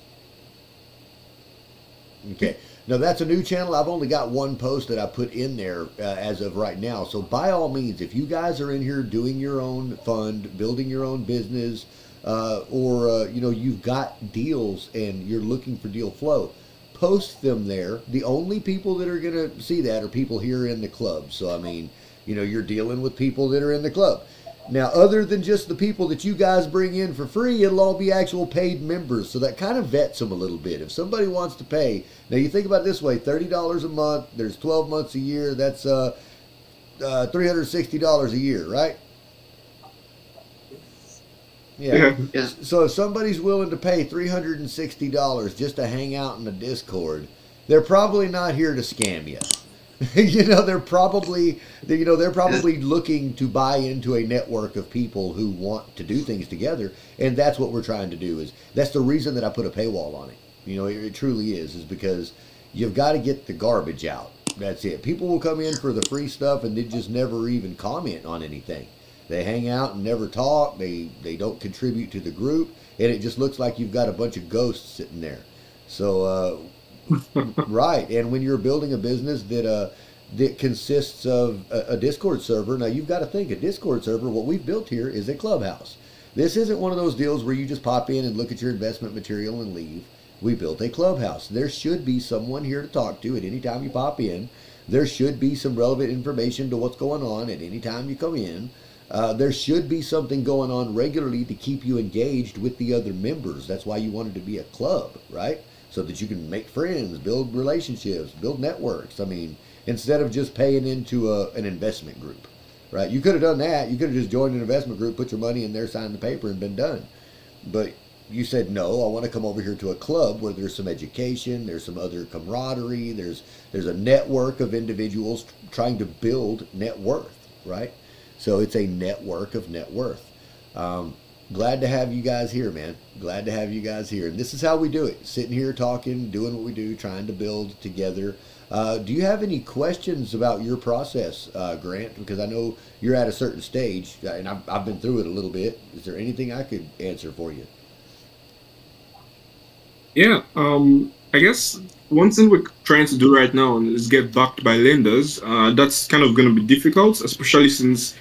Okay. Now that's a new channel. I've only got one post that I put in there as of right now. So by all means, if you guys are in here doing your own fund, building your own business, or you've got deals and you're looking for deal flow, post them there. The only people that are going to see that are people here in the club. So I mean, you're dealing with people that are in the club. Now, other than just the people that you guys bring in for free, it'll all be actual paid members. So that kind of vets them a little bit. If somebody wants to pay, now you think about it this way, $30 a month, there's 12 months a year, that's $360 a year, right? Yeah. Yeah. So if somebody's willing to pay $360 just to hang out in the Discord, they're probably not here to scam you. They're probably looking to buy into a network of people who want to do things together, and that's what we're trying to do. That's the reason that I put a paywall on it. It truly is because you've got to get the garbage out. That's it. People will come in for the free stuff and they just never even comment on anything. They hang out and never talk. They don't contribute to the group, and it just looks like you've got a bunch of ghosts sitting there. So. Right, and when you're building a business that consists of a Discord server, now you've got to think a Discord server. What we've built here is a clubhouse. This isn't one of those deals where you just pop in and look at your investment material and leave. We built a clubhouse. There should be someone here to talk to at any time you pop in. There should be some relevant information to what's going on at any time you come in. There should be something going on regularly to keep you engaged with the other members. That's why you wanted to be a club, right? So that you can make friends, build relationships, build networks. I mean, instead of just paying into an investment group, right? You could have done that. You could have just joined an investment group, put your money in there, signed the paper, and been done. But you said, no, I want to come over here to a club where there's some education, there's some other camaraderie, there's a network of individuals trying to build net worth, right? So it's a network of net worth. Glad to have you guys here, man. Glad to have you guys here. And this is how we do it. Sitting here talking, doing what we do, trying to build together. Do you have any questions about your process, Grant? Because I know you're at a certain stage, and I've been through it a little bit. Is there anything I could answer for you? Yeah, I guess one thing we're trying to do right now is get backed by lenders. That's kind of going to be difficult, especially since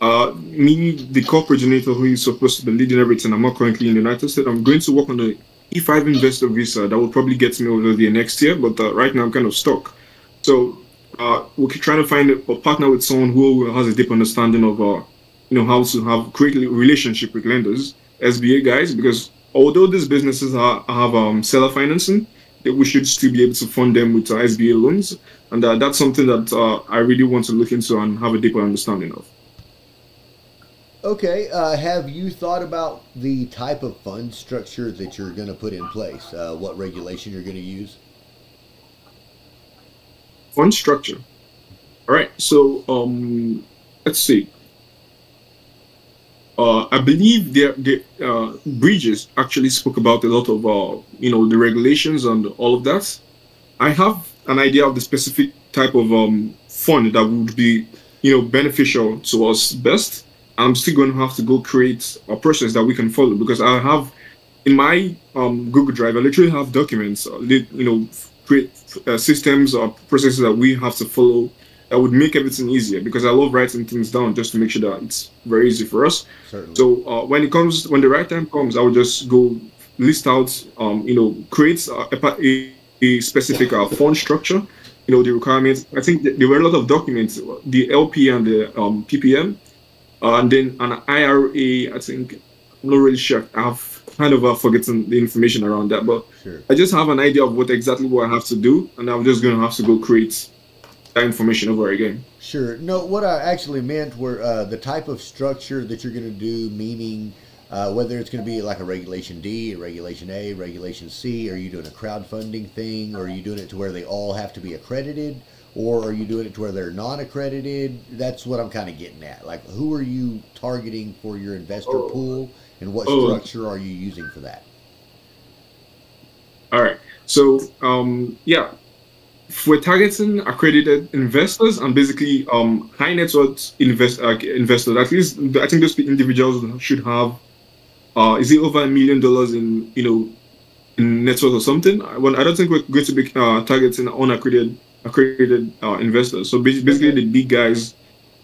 me, the co-originator who is supposed to be leading everything, I'm not currently in the United States. I'm going to work on the E5 investor visa that will probably get me over there next year, but right now I'm kind of stuck. So we're trying to find a partner with someone who has a deep understanding of how to create a relationship with lenders, SBA guys, because although these businesses have seller financing, we should still be able to fund them with SBA loans, and that's something that I really want to look into and have a deeper understanding of. Okay, have you thought about the type of fund structure that you're going to put in place? What regulation you're going to use? Fund structure. All right, so let's see. I believe the Bridges actually spoke about a lot of the regulations and all of that. I have an idea of the specific type of fund that would be beneficial to us best. I'm still going to have to go create a process that we can follow, because I have in my Google Drive, I literally have documents, create systems or processes that we have to follow that would make everything easier, because I love writing things down just to make sure that it's very easy for us. Certainly. So when the right time comes, I will just go list out, create a specific fund structure, the requirements. I think there were a lot of documents, the LP and the PPM. And then an IRA, I think, I'm not really sure. I've kind of forgotten the information around that, but sure. I just have an idea of what I have to do, and I'm just going to have to go create that information over again. Sure. No, what I actually meant were the type of structure that you're going to do, meaning whether it's going to be like a Regulation D, a Regulation A, Regulation C. Are you doing a crowdfunding thing, or are you doing it to where they all have to be accredited? Or are you doing it to where they're non-accredited? That's what I'm kind of getting at. Like, who are you targeting for your investor pool, and what structure are you using for that? All right. So, we're targeting accredited investors and basically high net worth investors. At least, I think those individuals should have, is it over $1 million in net worth or something? Well, I don't think we're going to be targeting unaccredited investors. So basically the big guys,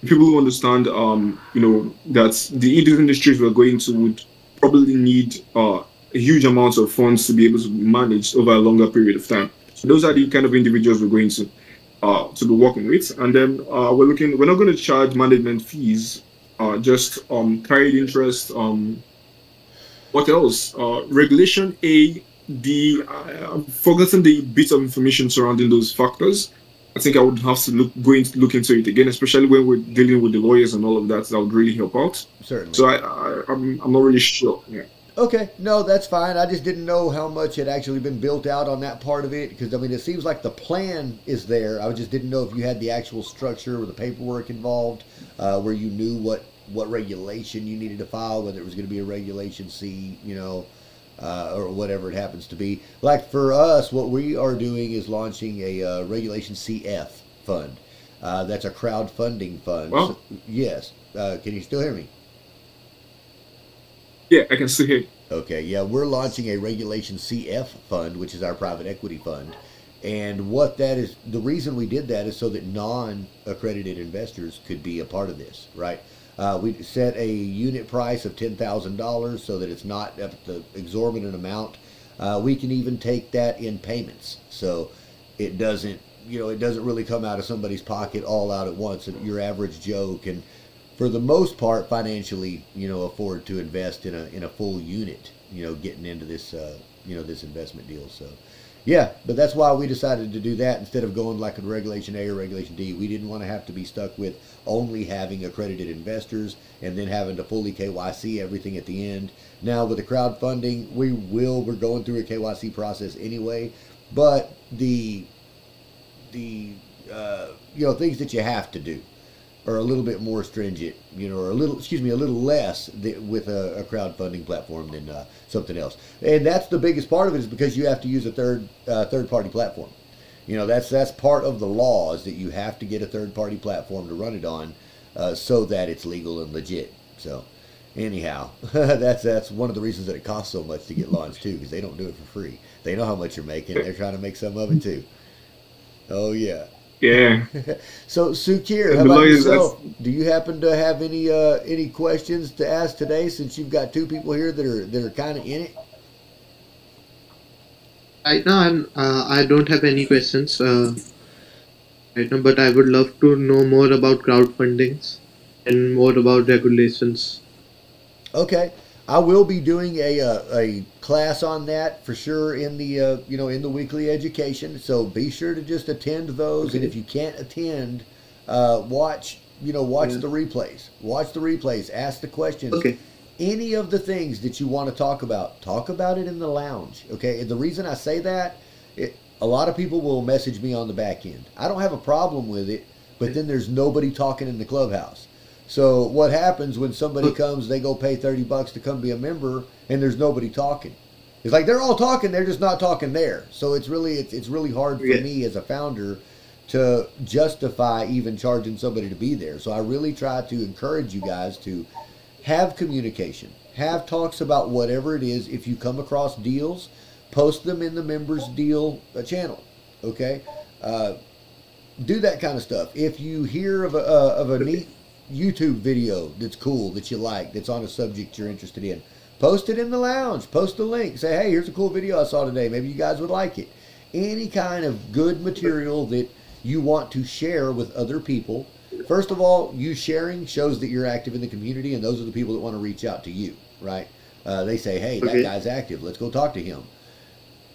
people who understand that these industries we're going to would probably need a huge amounts of funds to be able to manage over a longer period of time. So those are the kind of individuals we're going to be working with. And then we're not going to charge management fees, just carried interest. What else? Regulation A, I've forgotten the bit of information surrounding those factors. I think I would have to look into it again, especially when we're dealing with the lawyers and all of that. That would really help out. Certainly. So I'm not really sure. Yeah. Okay, no, that's fine. I just didn't know how much had actually been built out on that part of it, because I mean, it seems like the plan is there. I just didn't know if you had the actual structure or the paperwork involved, where you knew what regulation you needed to file, whether it was going to be a Regulation C, or whatever it happens to be. Like for us, what we are doing is launching a Regulation CF fund. That's a crowdfunding fund. Well, so, yes. Can you still hear me? Yeah, I can still hear you. Okay, yeah, we're launching a Regulation CF fund, which is our private equity fund. And what that is, the reason we did that is so that non-accredited investors could be a part of this, right? We set a unit price of $10,000 so that it's not at the exorbitant amount. We can even take that in payments, so it doesn't, it doesn't really come out of somebody's pocket all out at once. Your average Joe can, for the most part, financially, afford to invest in a full unit, getting into this, this investment deal. So, yeah, but that's why we decided to do that instead of going like a Regulation A or Regulation D. We didn't want to have to be stuck with only having accredited investors and then having to fully KYC everything at the end. Now with the crowdfunding, we're going through a KYC process anyway, but the things that you have to do are a little bit more stringent, or a little less with a crowdfunding platform than something else. And that's the biggest part of it, is because you have to use a third party platform. That's part of the law, is that you have to get a third party platform to run it on, so that it's legal and legit. So anyhow, that's one of the reasons that it costs so much to get launched too, because they don't do it for free. They know how much you're making. They're trying to make some of it too. Oh yeah. Yeah. So Sukir, how about yourself? Do you happen to have any questions to ask today, since you've got two people here that are kind of in it? Right now, I don't have any questions right now, but I would love to know more about crowdfundings and more about regulations. Okay, I will be doing a class on that for sure in the in the weekly education. So be sure to just attend those, and if you can't attend, watch the replays. Watch the replays. Ask the questions. Okay. Any of the things that you want to talk about it in the lounge. Okay. And the reason I say that, a lot of people will message me on the back end. I don't have a problem with it, but then there's nobody talking in the clubhouse. So what happens when somebody comes, they go pay $30 to come be a member, and there's nobody talking? It's like they're all talking, they're just not talking there. So it's really hard for me as a founder to justify even charging somebody to be there. So I really try to encourage you guys to have communication, have talks about whatever it is. If you come across deals, post them in the members deal channel. Okay, do that kind of stuff. If you hear of a neat YouTube video that's cool, that you like, that's on a subject you're interested in, post it in the lounge. Post the link. Say, hey, here's a cool video I saw today. Maybe you guys would like it. Any kind of good material that you want to share with other people. First of all, you sharing shows that you're active in the community, and those are the people that want to reach out to you, right? They say, hey, that guy's active. Let's go talk to him.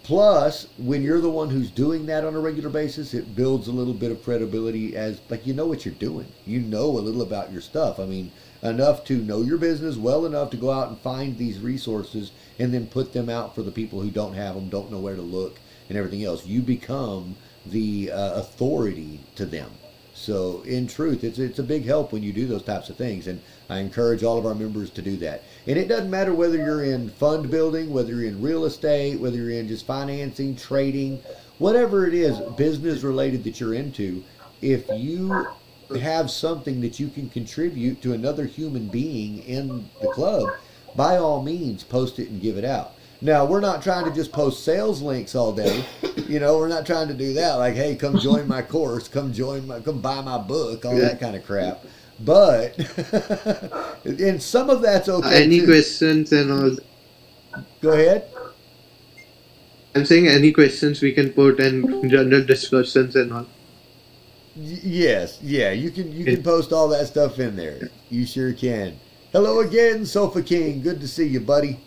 Plus, when you're the one who's doing that on a regular basis, it builds a little bit of credibility, as like, you know what you're doing. You know a little about your stuff. I mean, enough to know your business well enough to go out and find these resources and then put them out for the people who don't have them, don't know where to look, and everything else. You become the authority to them. So in truth, it's a big help when you do those types of things, and I encourage all of our members to do that. And it doesn't matter whether you're in fund building, whether you're in real estate, whether you're in just financing, trading, whatever it is business related that you're into. If you have something that you can contribute to another human being in the club, by all means post it and give it out. Now, we're not trying to just post sales links all day. We're not trying to do that. Like, hey, come join my course, come buy my book, all that kind of crap. But, and some of that's okay. Any questions and all? Go ahead. I'm saying any questions we can put in general discussions and all. Yes, yeah, you can post all that stuff in there. You sure can. Hello again, Sofa King. Good to see you, buddy.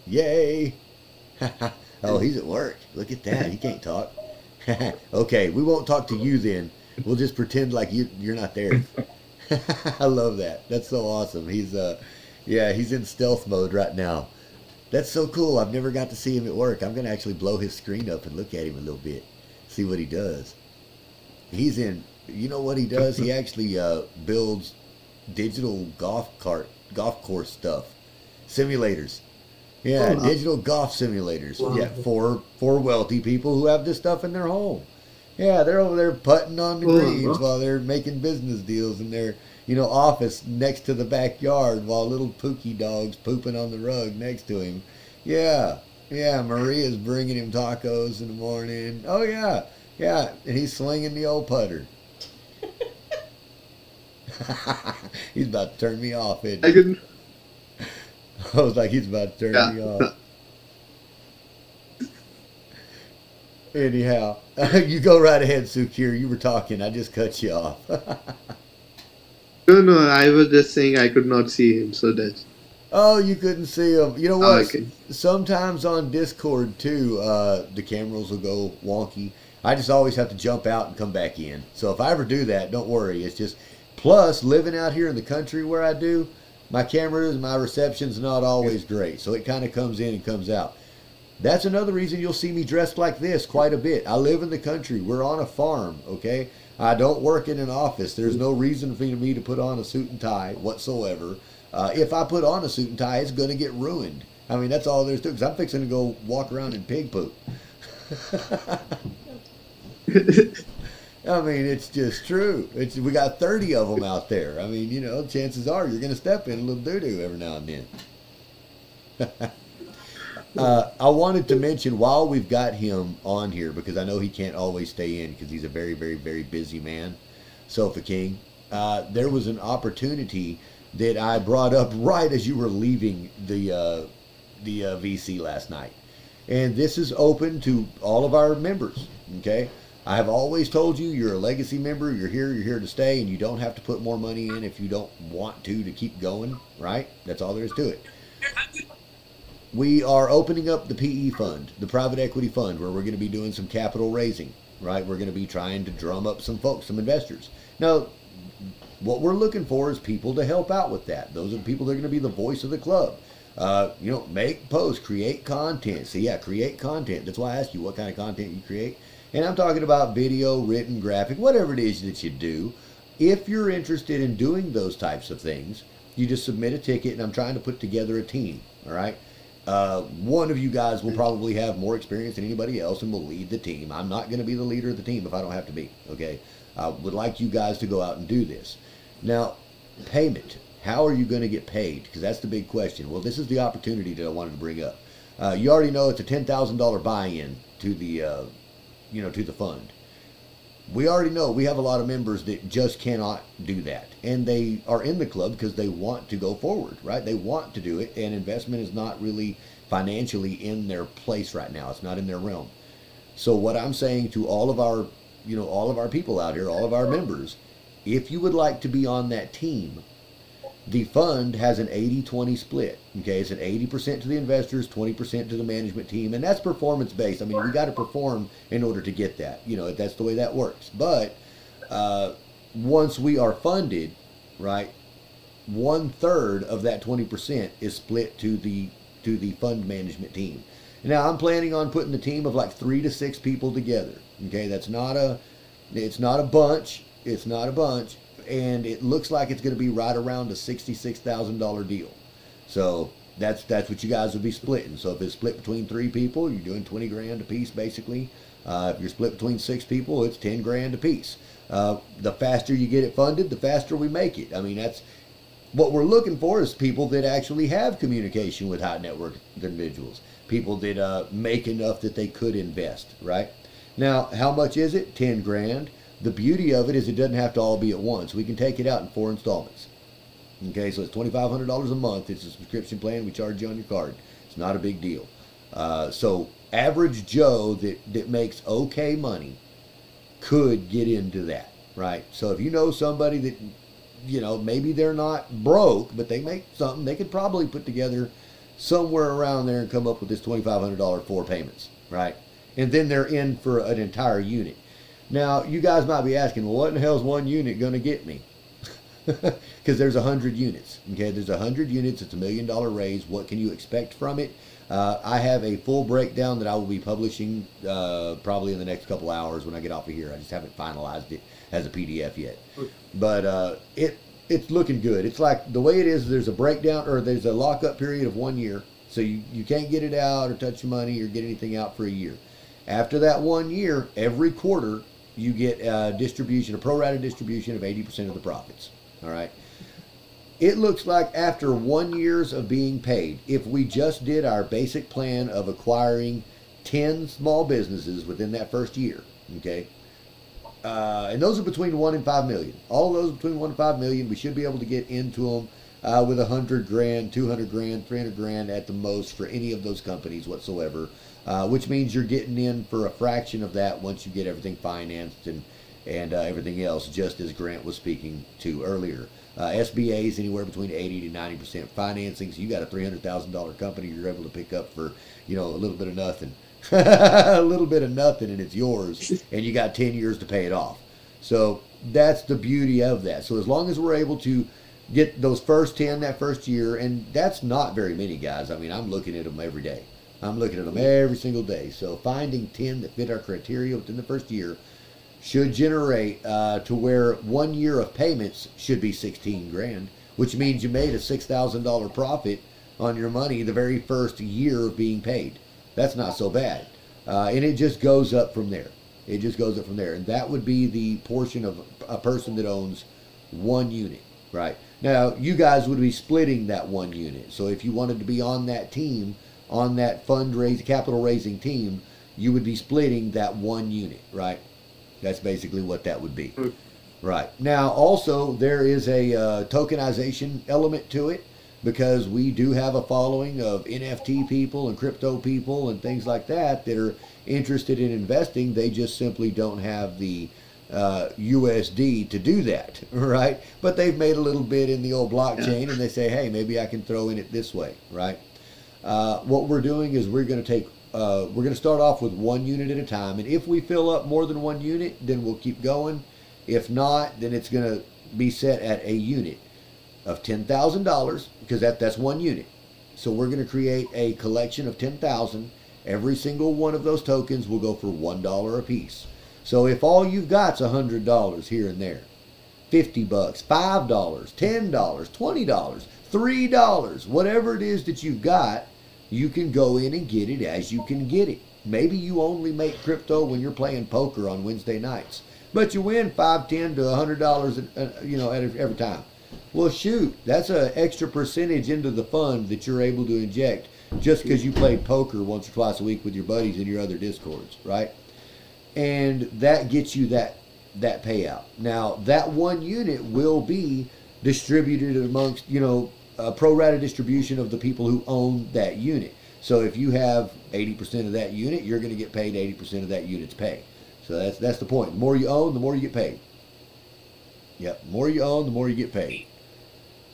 Yay. Oh, he's at work. Look at that. He can't talk. Okay, we won't talk to you then. We'll just pretend like you're not there. I love that. That's so awesome. He's in stealth mode right now. That's so cool. I've never got to see him at work. I'm going to actually blow his screen up and look at him a little bit. See what he does. He's in, you know what he does? He actually builds digital golf course stuff. Simulators. Yeah, digital golf simulators. Wow. Yeah, for wealthy people who have this stuff in their home. Yeah, they're over there putting on the greens while they're making business deals in their, office next to the backyard while little Pookie dog's pooping on the rug next to him. Yeah, Maria's bringing him tacos in the morning. Oh yeah, Yeah, and he's slinging the old putter. He's about to turn me off, isn't I he? can. I was like, he's about to turn Yeah. me off. Anyhow, you go right ahead, Sukir. You were talking. I just cut you off. No, no. I was just saying I could not see him, so that's Oh, you couldn't see him. You know how what? I can. Sometimes on Discord too, the cameras will go wonky. I just always have to jump out and come back in. So if I ever do that, don't worry. It's just plus living out here in the country where I do, my cameras, my reception's not always great. So it kind of comes in and comes out. That's another reason you'll see me dressed like this quite a bit. I live in the country. We're on a farm, okay? I don't work in an office. There's no reason for me to put on a suit and tie whatsoever. If I put on a suit and tie, it's going to get ruined. I mean, that's all there's to it, because I'm fixing to go walk around in pig poop. I mean, it's just true. We got 30 of them out there. I mean, you know, chances are you're going to step in a little doo-doo every now and then. I wanted to mention while we've got him on here, because I know he can't always stay in because he's a very, very, very busy man, Sofa King. There was an opportunity that I brought up right as you were leaving the VC last night. And this is open to all of our members, okay? I have always told you, you're a legacy member, you're here to stay, and you don't have to put more money in if you don't want to keep going, right? That's all there is to it. We are opening up the PE fund, the private equity fund, where we're going to be doing some capital raising, right? We're going to be trying to drum up some folks, some investors. Now, what we're looking for is people to help out with that. Those are the people that are going to be the voice of the club. You know, make posts, create content. So yeah, create content. That's why I asked you what kind of content you create. And I'm talking about video, written, graphic, whatever it is that you do. If you're interested in doing those types of things, you just submit a ticket, and I'm trying to put together a team, all right? One of you guys will probably have more experience than anybody else and will lead the team. I'm not going to be the leader of the team if I don't have to be, okay? I would like you guys to go out and do this. Now, payment. How are you going to get paid? Because that's the big question. Well, this is the opportunity that I wanted to bring up. You already know it's a $10,000 buy-in to the, to the fund. We already know we have a lot of members that just cannot do that. And they are in the club because they want to go forward, right? They want to do it, and investment is not really financially in their place right now. It's not in their realm. So what I'm saying to all of our, all of our people out here, all of our members, if you would like to be on that team, the fund has an 80-20 split. Okay, it's an 80% to the investors, 20% to the management team, and that's performance based. I mean, we got to perform in order to get that. That's the way that works. But once we are funded, right, 1/3 of that 20% is split to the fund management team. Now, I'm planning on putting the team of like 3 to 6 people together. Okay, it's not a bunch. It's not a bunch. And it looks like it's going to be right around a $66,000 deal. So that's what you guys will be splitting. So if it's split between 3 people, you're doing 20 grand a piece basically. If you're split between 6 people, it's 10 grand a piece. The faster you get it funded, the faster we make it. I mean, that's what we're looking for, is people that actually have communication with high net worth individuals. People that make enough that they could invest, right? Now, how much is it? 10 grand. The beauty of it is it doesn't have to all be at once. We can take it out in 4 installments. Okay, so it's $2,500 a month. It's a subscription plan. We charge you on your card. It's not a big deal. So average Joe that makes okay money could get into that, right? So if you know somebody that, maybe they're not broke, but they make something, they could probably put together somewhere around there and come up with this $2,500 4 payments, right? And then they're in for an entire unit. Now, you guys might be asking, well, what in the hell is 1 unit going to get me? Because there's 100 units. Okay, there's 100 units. It's $1 million raise. What can you expect from it? I have a full breakdown that I will be publishing probably in the next couple hours when I get off of here. I just haven't finalized it as a PDF yet. But it's looking good. It's like the way it is, there's a breakdown, or there's a lockup period of 1 year. So you can't get it out or touch your money or get anything out for a year. After that 1 year, every quarter, you get a distribution, a pro rata distribution of 80% of the profits. All right. It looks like after 1 year of being paid, if we just did our basic plan of acquiring 10 small businesses within that first year, Okay. And those are between 1 and 5 million. All those between 1 and 5 million, we should be able to get into them with 100 grand, 200 grand, 300 grand at the most for any of those companies whatsoever, which means you're getting in for a fraction of that once you get everything financed and everything else, just as Grant was speaking to earlier. SBA is anywhere between 80 to 90% financing, so you got a $300,000 company you're able to pick up for, a little bit of nothing. A little bit of nothing, and it's yours, and you got 10 years to pay it off. So that's the beauty of that. So as long as we're able to get those first 10 that first year, and that's not very many, guys. I mean, I'm looking at them every day. I'm looking at them every single day. So finding 10 that fit our criteria within the first year should generate to where 1 year of payments should be 16 grand, which means you made a $6,000 profit on your money the very first year of being paid. That's not so bad. And it just goes up from there. It just goes up from there. And that would be the portion of a person that owns one unit, right? Now, you guys would be splitting that one unit. So if you wanted to be on that team, on that fundraising, capital raising team, you would be splitting that one unit, right? That's basically what that would be. Right. Now, also, there is a tokenization element to it, because we do have a following of NFT people and crypto people and things like that that are interested in investing. They just simply don't have the USD to do that, right? But they've made a little bit in the old blockchain, and they say, hey, maybe I can throw in it this way, right? What we're doing is we're going to start off with one unit at a time, and if we fill up more than one unit, then we'll keep going. If not, then it's going to be set at a unit of $10,000, because that's one unit. So we're going to create a collection of 10,000. Every single one of those tokens will go for $1 a piece. So if all you've got's $100 here and there, $50, $5, $10, $20, $3, whatever it is that you've got, you can go in and get it as you can get it. Maybe you only make crypto when you're playing poker on Wednesday nights, but you win $5, $10 to $100, every time. Well, shoot, that's an extra percentage into the fund that you're able to inject just because you played poker once or twice a week with your buddies in your other discords, right? And that gets you that payout. Now, that one unit will be distributed amongst, a pro rata distribution of the people who own that unit. So if you have 80% of that unit, you're going to get paid 80% of that unit's pay. So that's the point. The more you own, the more you get paid. Yep, the more you own, the more you get paid.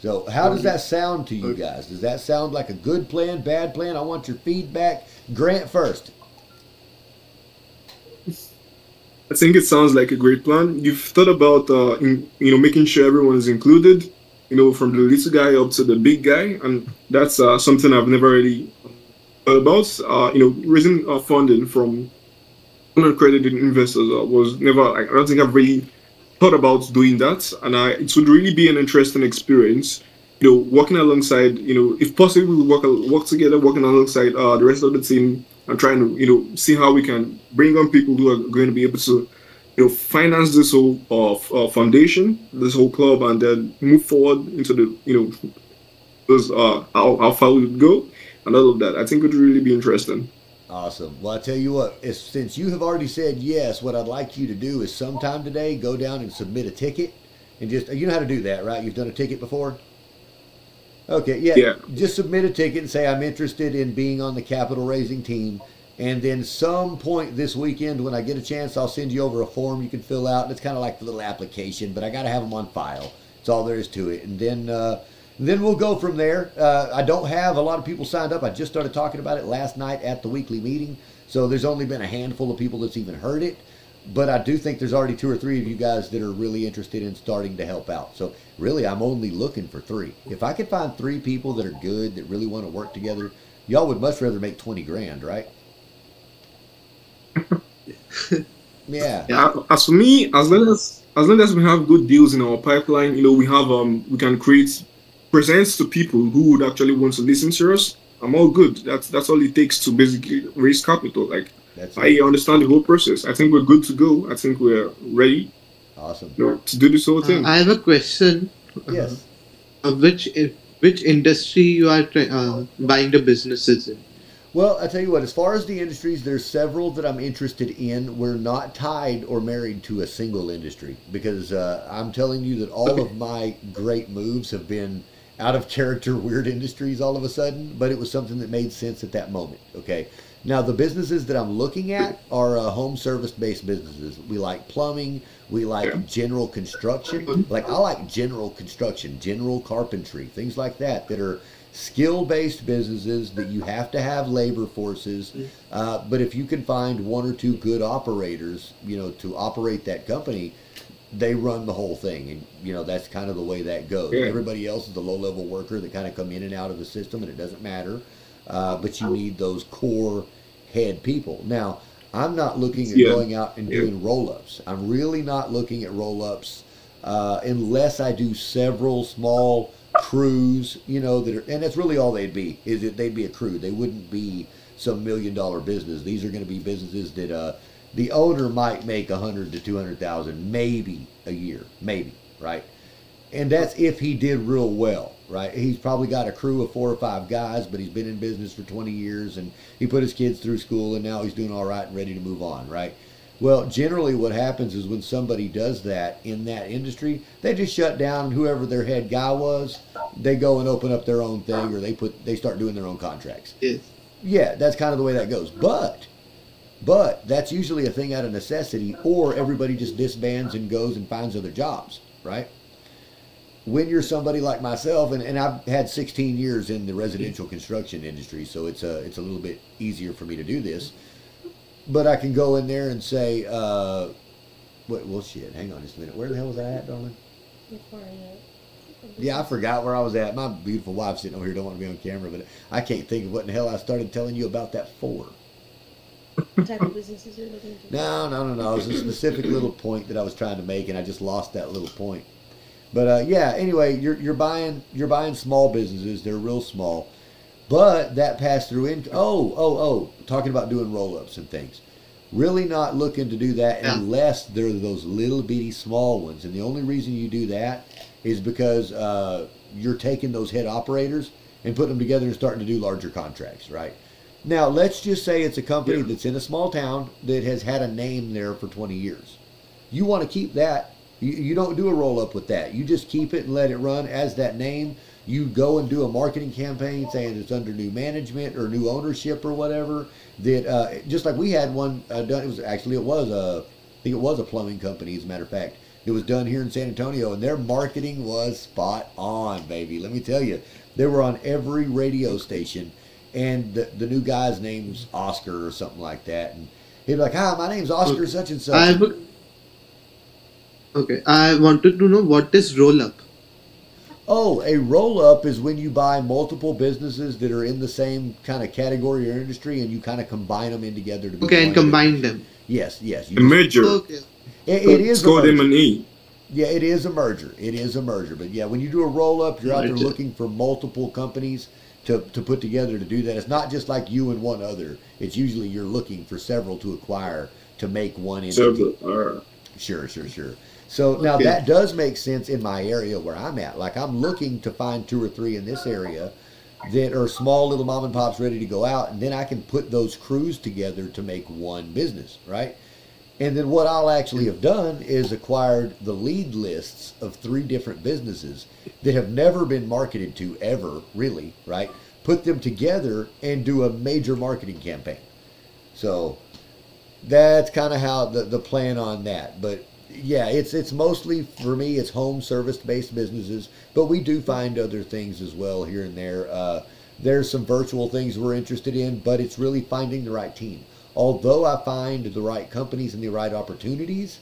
So how does that sound to you guys? Does that sound like a good plan, bad plan? I want your feedback. Grant first. I think it sounds like a great plan. You've thought about, making sure everyone is included, from the little guy up to the big guy, and that's something I've never really thought about. Raising funding from unaccredited investors was never. I don't think I've really thought about doing that, and it would really be an interesting experience. Working alongside, if possible, we work together, working alongside the rest of the team, and trying to, see how we can bring on people who are going to be able to, finance this whole foundation, this whole club, and then move forward into the, those how far we would go, and all of that. I think it would really be interesting. Awesome. Well, I tell you what, since you have already said yes, what I'd like you to do is sometime today go down and submit a ticket, and you know how to do that, right? You've done a ticket before? Okay, yeah. Just submit a ticket and say, I'm interested in being on the capital raising team. And then some point this weekend, when I get a chance, I'll send you over a form you can fill out. And it's kind of like the little application, but I got to have them on file. That's all there is to it. And then we'll go from there. I don't have a lot of people signed up. I just started talking about it last night at the weekly meeting. So there's only been a handful of people that's even heard it. But I do think there's already 2 or 3 of you guys that are really interested in starting to help out. So really, I'm only looking for 3. If I could find 3 people that are good, that really want to work together, y'all would much rather make 20 grand, right? Yeah. As for me, as long as we have good deals in our pipeline, we can create presents to people who would actually want to listen to us. I'm all good. That's all it takes to basically raise capital. I understand the whole process. I think we're good to go. I think we're ready. Awesome. To do this whole thing. I have a question. Yes. Which industry you are buying the businesses in? Well, I tell you what, as far as the industries, there's several that I'm interested in. We're not tied or married to a single industry because I'm telling you that all of my great moves have been out of character, weird industries all of a sudden, but it was something that made sense at that moment. Okay. Now, the businesses that I'm looking at are home service based businesses. We like plumbing, we like general construction. Like, I like general construction, general carpentry, things like that that are skill-based businesses that you have to have labor forces, but if you can find one or two good operators, to operate that company, they run the whole thing, and that's kind of the way that goes. Everybody else is a low-level worker that kind of come in and out of the system, and it doesn't matter, but you need those core head people. Now, I'm not looking at going out and doing roll-ups. I'm really not looking at roll-ups unless I do several small crews, that are, and that's really all they'd be, is that they'd be a crew. They wouldn't be some $1 million business. These are going to be businesses that the owner might make 100 to 200,000 maybe a year, maybe, right? And that's if he did real well, right? He's probably got a crew of 4 or 5 guys, but he's been in business for 20 years and he put his kids through school and now he's doing all right and ready to move on, right? Well, generally what happens is when somebody does that in that industry, they just shut down whoever their head guy was. They go and open up their own thing, or they start doing their own contracts. Yeah, that's kind of the way that goes. But that's usually a thing out of necessity, or everybody just disbands and goes and finds other jobs, right? When you're somebody like myself, and I've had 16 years in the residential construction industry, so it's a little bit easier for me to do this. But I can go in there and say, well, shit, hang on just a minute. Where the hell was I at, darling? Yeah, I forgot where I was at. My beautiful wife sitting over here don't want to be on camera, but I can't think of what in the hell I started telling you about that for. What type of businesses you're looking to? No. It was a specific little point that I was trying to make, and I just lost that little point. But yeah, anyway, you're buying small businesses. They're real small. But that pass-through income, talking about doing roll-ups and things. Really not looking to do that unless they're those little bitty small ones. And the only reason you do that is because you're taking those head operators and putting them together and starting to do larger contracts, right? Now, let's just say it's a company that's in a small town that has had a name there for 20 years. You want to keep that. You don't do a roll-up with that. You just keep it and let it run as that name. You go and do a marketing campaign saying it's under new management or new ownership or whatever. That just like we had one done. I think it was a plumbing company, as a matter of fact. It was done here in San Antonio, and their marketing was spot on, baby. Let me tell you, they were on every radio station, and the new guy's name's Oscar or something like that, and he'd be like, "Hi, my name's Oscar such and such." Okay, I wanted to know what is roll-up. Oh, a roll-up is when you buy multiple businesses that are in the same kind of category or industry, and you kind of combine them in together to be and combine them. Yes. A merger. Okay. It is called a merger. M&E. Yeah, it is a merger. But yeah, when you do a roll-up, you're out there looking for multiple companies to put together to do that. It's not just like you and one other. It's usually you're looking for several to acquire to make one entity. Sure. So now that does make sense in my area where I'm at. Like, I'm looking to find 2 or 3 in this area that are small little mom and pops ready to go out, and then I can put those crews together to make one business, right? And then what I'll actually have done is acquired the lead lists of 3 different businesses that have never been marketed to ever, really, right? Put them together and do a major marketing campaign. So that's kind of how the plan on that. But yeah, it's mostly, for me, it's home service-based businesses, but we do find other things as well here and there. There's some virtual things we're interested in, but it's really finding the right team. Although I find the right companies and the right opportunities,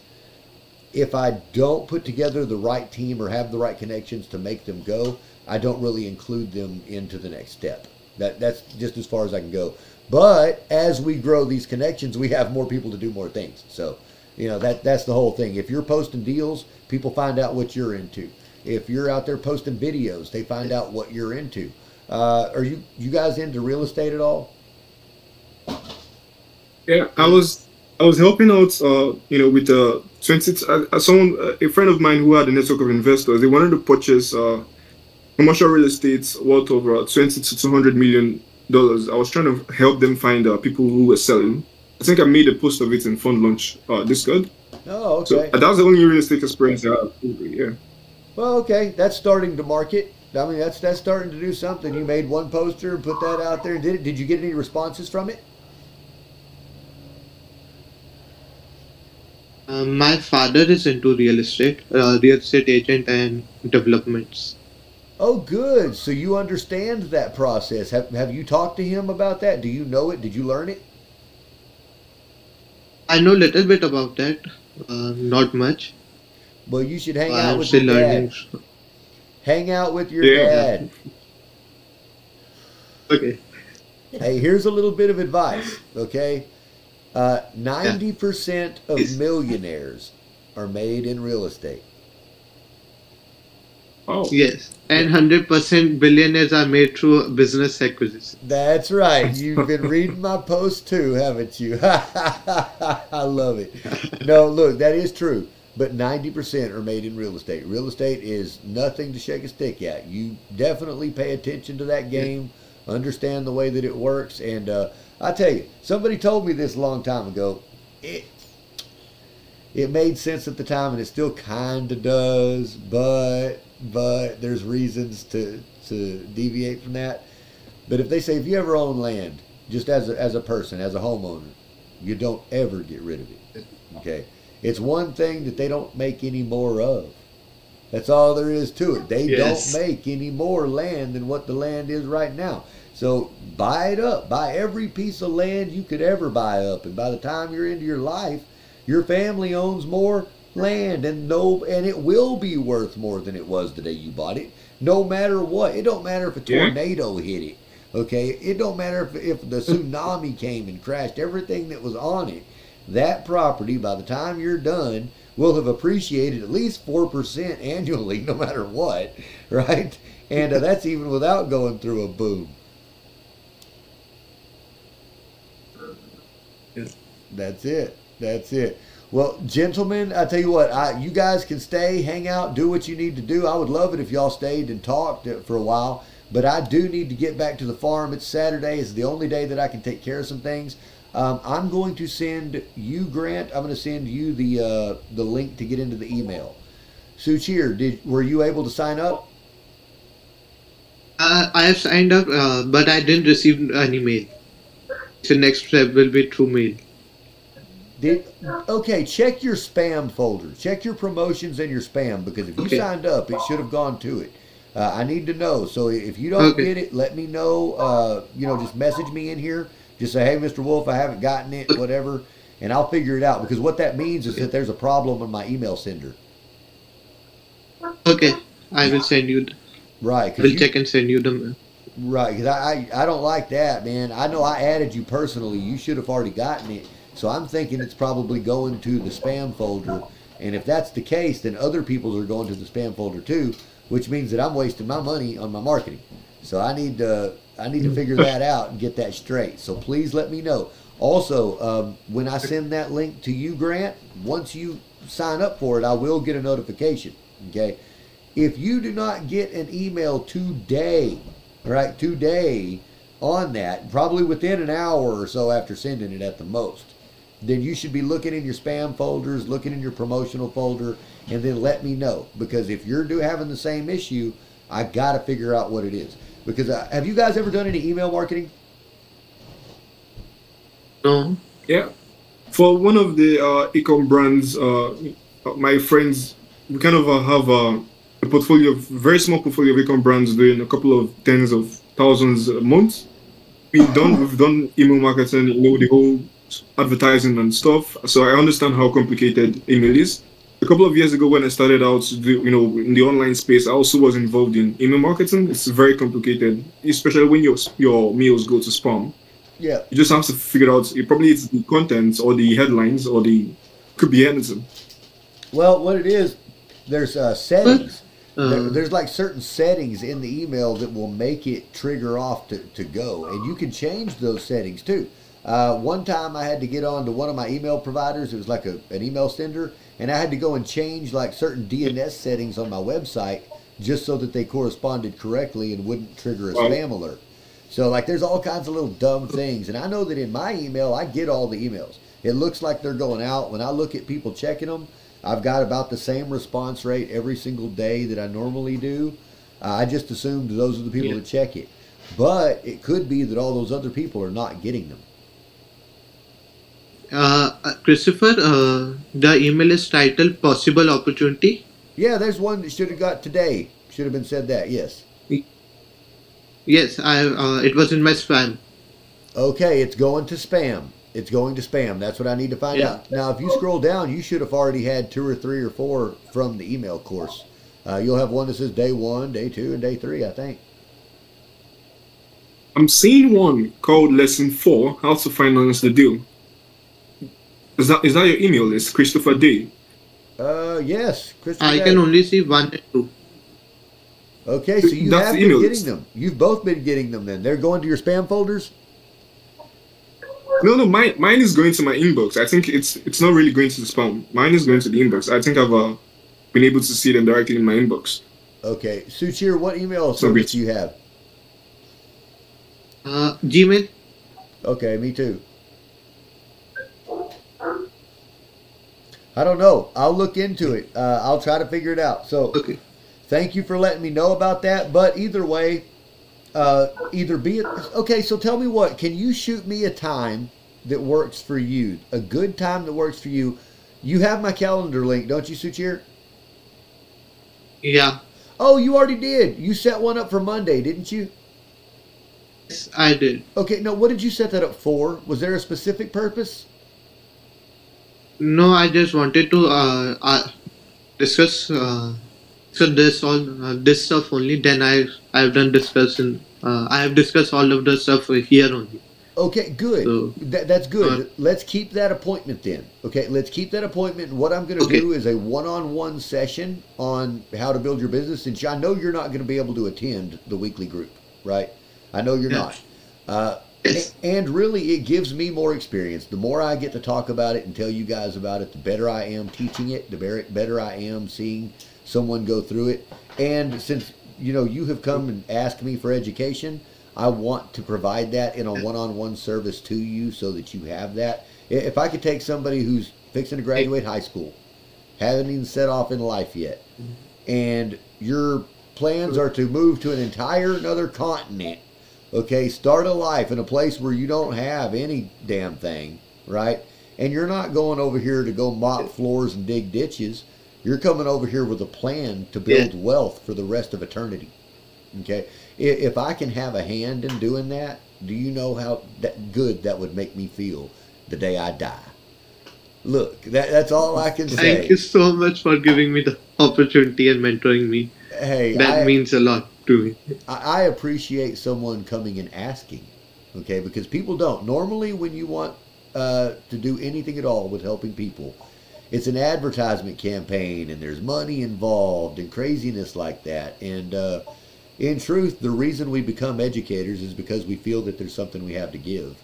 if I don't put together the right team or have the right connections to make them go, I don't really include them into the next step. That's just as far as I can go. But as we grow these connections, we have more people to do more things. So, that's the whole thing. If you're posting deals, people find out what you're into. If you're out there posting videos, they find out what you're into. Are you guys into real estate at all? Yeah, I was helping out, with the 20. A friend of mine who had a network of investors. They wanted to purchase commercial real estate worth over 20 to 200 million dollars. I was trying to help them find people who were selling. I think I made a post of it in Fund Launch Discord. Oh, So okay. that's the only real estate experience I have. Yeah. Well, okay. That's starting to market. I mean, that's starting to do something. You made one poster and put that out there. Did you get any responses from it? My father is into real estate agent and developments. Oh, good. So you understand that process. Have you talked to him about that? Do you know it? Did you learn it? I know little bit about that, not much. Well, you should hang out I'm with still your learning. dad. Hang out with your Yeah. Yeah. dad. Okay. Hey, here's a little bit of advice, okay? Yeah. 90% of Yes. millionaires are made in real estate. Oh. Yes. And 100% billionaires are made through business acquisition. That's right. You've been reading my post too, haven't you? I love it. No, look, that is true. But 90% are made in real estate. Real estate is nothing to shake a stick at. You definitely pay attention to that game, understand the way that it works. And I tell you, somebody told me this a long time ago. It made sense at the time, and it still kind of does, but there's reasons to deviate from that. But if they say, if you ever own land, just as a person, as a homeowner, you don't ever get rid of it. Okay, it's one thing that they don't make any more of. That's all there is to it. They Yes. don't make any more land than what the land is right now. So buy it up. Buy every piece of land you could ever buy up, and by the time you're into your life, your family owns more land, and it will be worth more than it was the day you bought it. No matter what. It don't matter if a Yeah. tornado hit it. Okay, it don't matter if the tsunami came and crashed everything that was on it. That property, by the time you're done, will have appreciated at least 4% annually, no matter what, right? And that's even without going through a boom. Yes. That's it. That's it. Well, gentlemen, I tell you what, you guys can stay, hang out, do what you need to do. I would love it if y'all stayed and talked for a while, but I do need to get back to the farm. It's Saturday. It's the only day that I can take care of some things. I'm going to send you, Grant. I'm going to send you the link to get into the email. Suchir, were you able to sign up? I have signed up, but I didn't receive any mail. So next step will be through mail. Okay, check your spam folder. Check your promotions and your spam, because if you Okay. signed up, it should have gone to it. I need to know. So if you don't Okay. get it, let me know. Just message me in here. Just say, hey, Mr. Wolf, I haven't gotten it, whatever, and I'll figure it out. Because what that means is that there's a problem on my email sender. Okay. I will send you. Right. Will check and send you the. Right, because I don't like that, man. I know I added you personally. You should have already gotten it. So I'm thinking it's probably going to the spam folder. And if that's the case, then other people are going to the spam folder too, which means that I'm wasting my money on my marketing. So I need to figure that out and get that straight. So please let me know. Also, when I send that link to you, Grant, once you sign up for it, I will get a notification. Okay. If you do not get an email today, right, today on that, probably within an hour or so after sending it at the most, then you should be looking in your spam folders, looking in your promotional folder, and then let me know. Because if you're having the same issue, I got to figure out what it is. Because have you guys ever done any email marketing? No. Yeah. For one of the e-com brands, my friends, we kind of have a portfolio, very small portfolio of e-com brands doing a couple of tens of thousands a month. We've done email marketing, the whole advertising and stuff. So I understand how complicated email is. A couple of years ago, when I started out, in the online space, I also was involved in email marketing. It's very complicated, especially when your mails go to spam. Yeah. You just have to figure out. Probably it's the content or the headlines or could be anything. Well, what it is, there's settings. Uh, There's like certain settings in the email that will make it trigger off to go, and you can change those settings too. One time I had to get on to one of my email providers. It was like an email sender, and I had to go and change like certain DNS settings on my website just so that they corresponded correctly and wouldn't trigger a Wow. spam alert. So like there's all kinds of little dumb things. And I know that in my email, I get all the emails. It looks like they're going out. When I look at people checking them, I've got about the same response rate every single day that I normally do. I just assumed those are the people that check it. But it could be that all those other people are not getting them. Christopher, the email is titled Possible Opportunity. Yeah, there's one that should have got today. Should have been said that, yes. Yes, it was in my spam. Okay, it's going to spam. It's going to spam. That's what I need to find out. Now, if you scroll down, you should have already had 2 or 3 or 4 from the email course. You'll have one that says day 1, day 2, and day 3, I think. I'm seeing one called Lesson 4, How to Finance the Deal. Is that your email list, Christopher Day? Yes, Christopher I Day. can only see 1 and 2. Okay, so you That's have the been email getting list. them. You've both been getting them then. They're going to your spam folders? No, mine is going to my inbox. I think it's not really going to the spam. Mine is going to the inbox. I think I've been able to see them directly in my inbox. Okay. Suchir, what email service do you have? Gmail. Okay, me too. I don't know. I'll look into it. I'll try to figure it out. So Okay. thank you for letting me know about that. But either way, either be it. Okay, so tell me what. Can you shoot me a time that works for you? A good time that works for you. You have my calendar link, don't you, Suchir? Yeah. Oh, you already did. You set one up for Monday, didn't you? Yes, I did. Okay, now what did you set that up for? Was there a specific purpose? No, I just wanted to discuss this stuff only. Then I've done discussion. I have discussed all of the stuff here only. Okay, good. So, That's good. Let's keep that appointment then. Okay, let's keep that appointment. And what I'm going to do is a one-on-one session on how to build your business. Since I know you're not going to be able to attend the weekly group, right? I know you're not. And really, it gives me more experience. The more I get to talk about it and tell you guys about it, the better I am teaching it, the better I am seeing someone go through it. And since, you have come and asked me for education, I want to provide that in a one-on-one service to you so that you have that. If I could take somebody who's fixing to graduate high school, haven't even set off in life yet, and your plans are to move to an entire another continent, okay, start a life in a place where you don't have any damn thing, right? And you're not going over here to go mop floors and dig ditches. You're coming over here with a plan to build wealth for the rest of eternity, okay? If I can have a hand in doing that, do you know how good that would make me feel the day I die? Look, that's all I can say. Thank you so much for giving me the opportunity and mentoring me. Hey, That means a lot to me. I appreciate someone coming and asking, okay? Because people don't. Normally, when you want to do anything at all with helping people, it's an advertisement campaign, and there's money involved and craziness like that. And in truth, the reason we become educators is because we feel that there's something we have to give.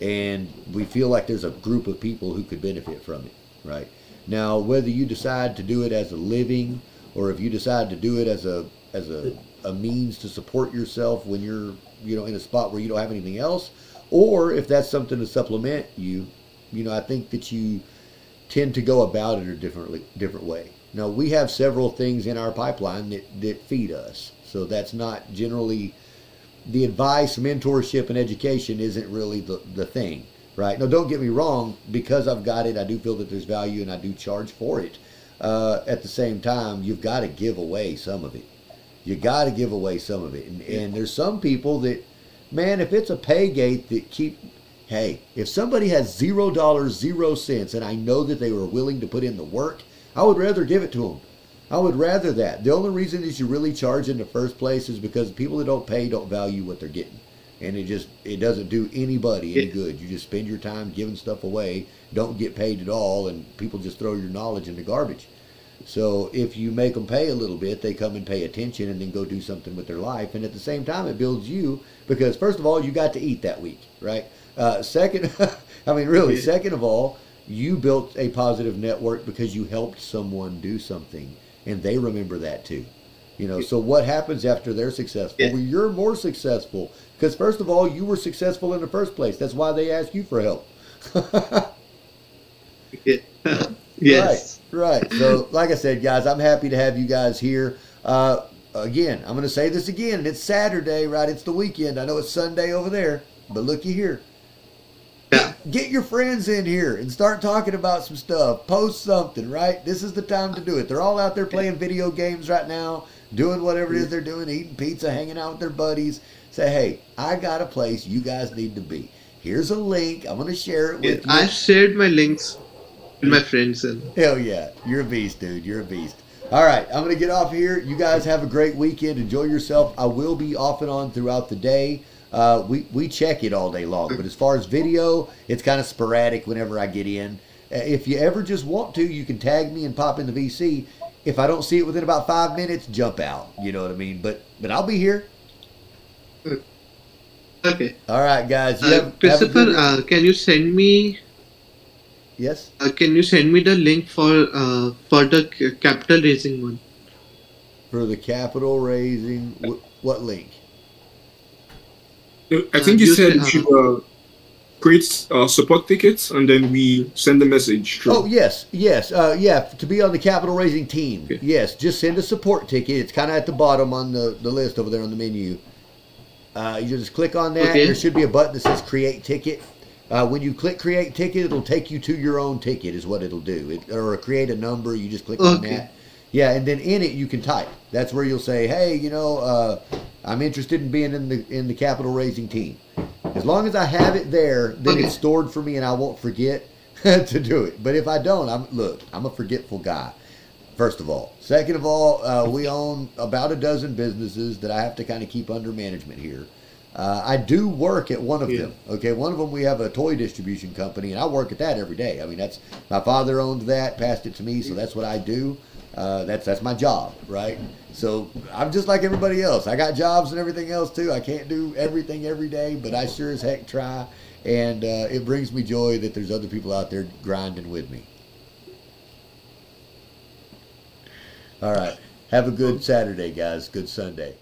And we feel like there's a group of people who could benefit from it, right? Now, whether you decide to do it as a living or if you decide to do it as a means to support yourself when you're, in a spot where you don't have anything else, or if that's something to supplement you, I think that you tend to go about it a different way. Now, we have several things in our pipeline that feed us. So that's not generally the advice, mentorship, and education isn't really the thing, right? Now, don't get me wrong. Because I've got it, I do feel that there's value, and I do charge for it. At the same time, you've got to give away some of it. You got to give away some of it. And there's some people that, man, if it's a pay gate that hey, if somebody has $0, 0 cents, and I know that they were willing to put in the work, I would rather give it to them. I would rather that. The only reason that you really charge in the first place is because people that don't pay don't value what they're getting. And it doesn't do anybody any good. You just spend your time giving stuff away, don't get paid at all, and people just throw your knowledge in the garbage. So if you make them pay a little bit, they come and pay attention and then go do something with their life. And at the same time, it builds you because, first of all, you got to eat that week, right? Second, second of all, you built a positive network because you helped someone do something. And they remember that too. You know, so what happens after they're successful? Yeah. Well, you're more successful because first of all, you were successful in the first place. That's why they ask you for help. Yeah. Yes. Right. So, like I said, guys, I'm happy to have you guys here. Again, I'm going to say this again, and it's Saturday, right? It's the weekend. I know it's Sunday over there, but looky here. Yeah. Get your friends in here and start talking about some stuff. Post something, right? This is the time to do it. They're all out there playing video games right now, doing whatever it is they're doing, eating pizza, hanging out with their buddies. Say, hey, I got a place you guys need to be. Here's a link. I'm going to share it with you. I've shared my links with my friends. And Hell yeah. You're a beast, dude. You're a beast. All right. I'm going to get off here. You guys have a great weekend. Enjoy yourself. I will be off and on throughout the day. We check it all day long. But as far as video, it's kind of sporadic whenever I get in. If you ever just want to, you can tag me and pop in the VC. If I don't see it within about 5 minutes, jump out. You know what I mean? But I'll be here. okay. All right, guys. You have a Christopher, good- can you send me? Yes? Can you send me the link for the capital raising one? For the capital raising, what link? I think you you said said, you should create support tickets and then we send the message through. Oh, yes. Yeah, to be on the capital raising team. Okay. Yes, just send a support ticket. It's kind of at the bottom on the list over there on the menu. You just click on that. Okay. There should be a button that says create ticket. When you click create ticket, it'll take you to your own ticket is what it'll do. Or create a number. You just click on Okay. that. Yeah, and then in it you can type. That's where you'll say, hey, I'm interested in being in the capital raising team. As long as I have it there, then Okay. it's stored for me and I won't forget to do it. But if I don't, I'm a forgetful guy. First of all. Second of all, we own about a dozen businesses that I have to kind of keep under management here. I do work at one of them. Okay, one of them we have a toy distribution company, and I work at that every day. I mean, that's my father owned that, passed it to me, so that's what I do. That's my job, right? So I'm just like everybody else. I got jobs and everything else too. I can't do everything every day, but I sure as heck try. And it brings me joy that there's other people out there grinding with me. All right. Have a good Saturday, guys. Good Sunday.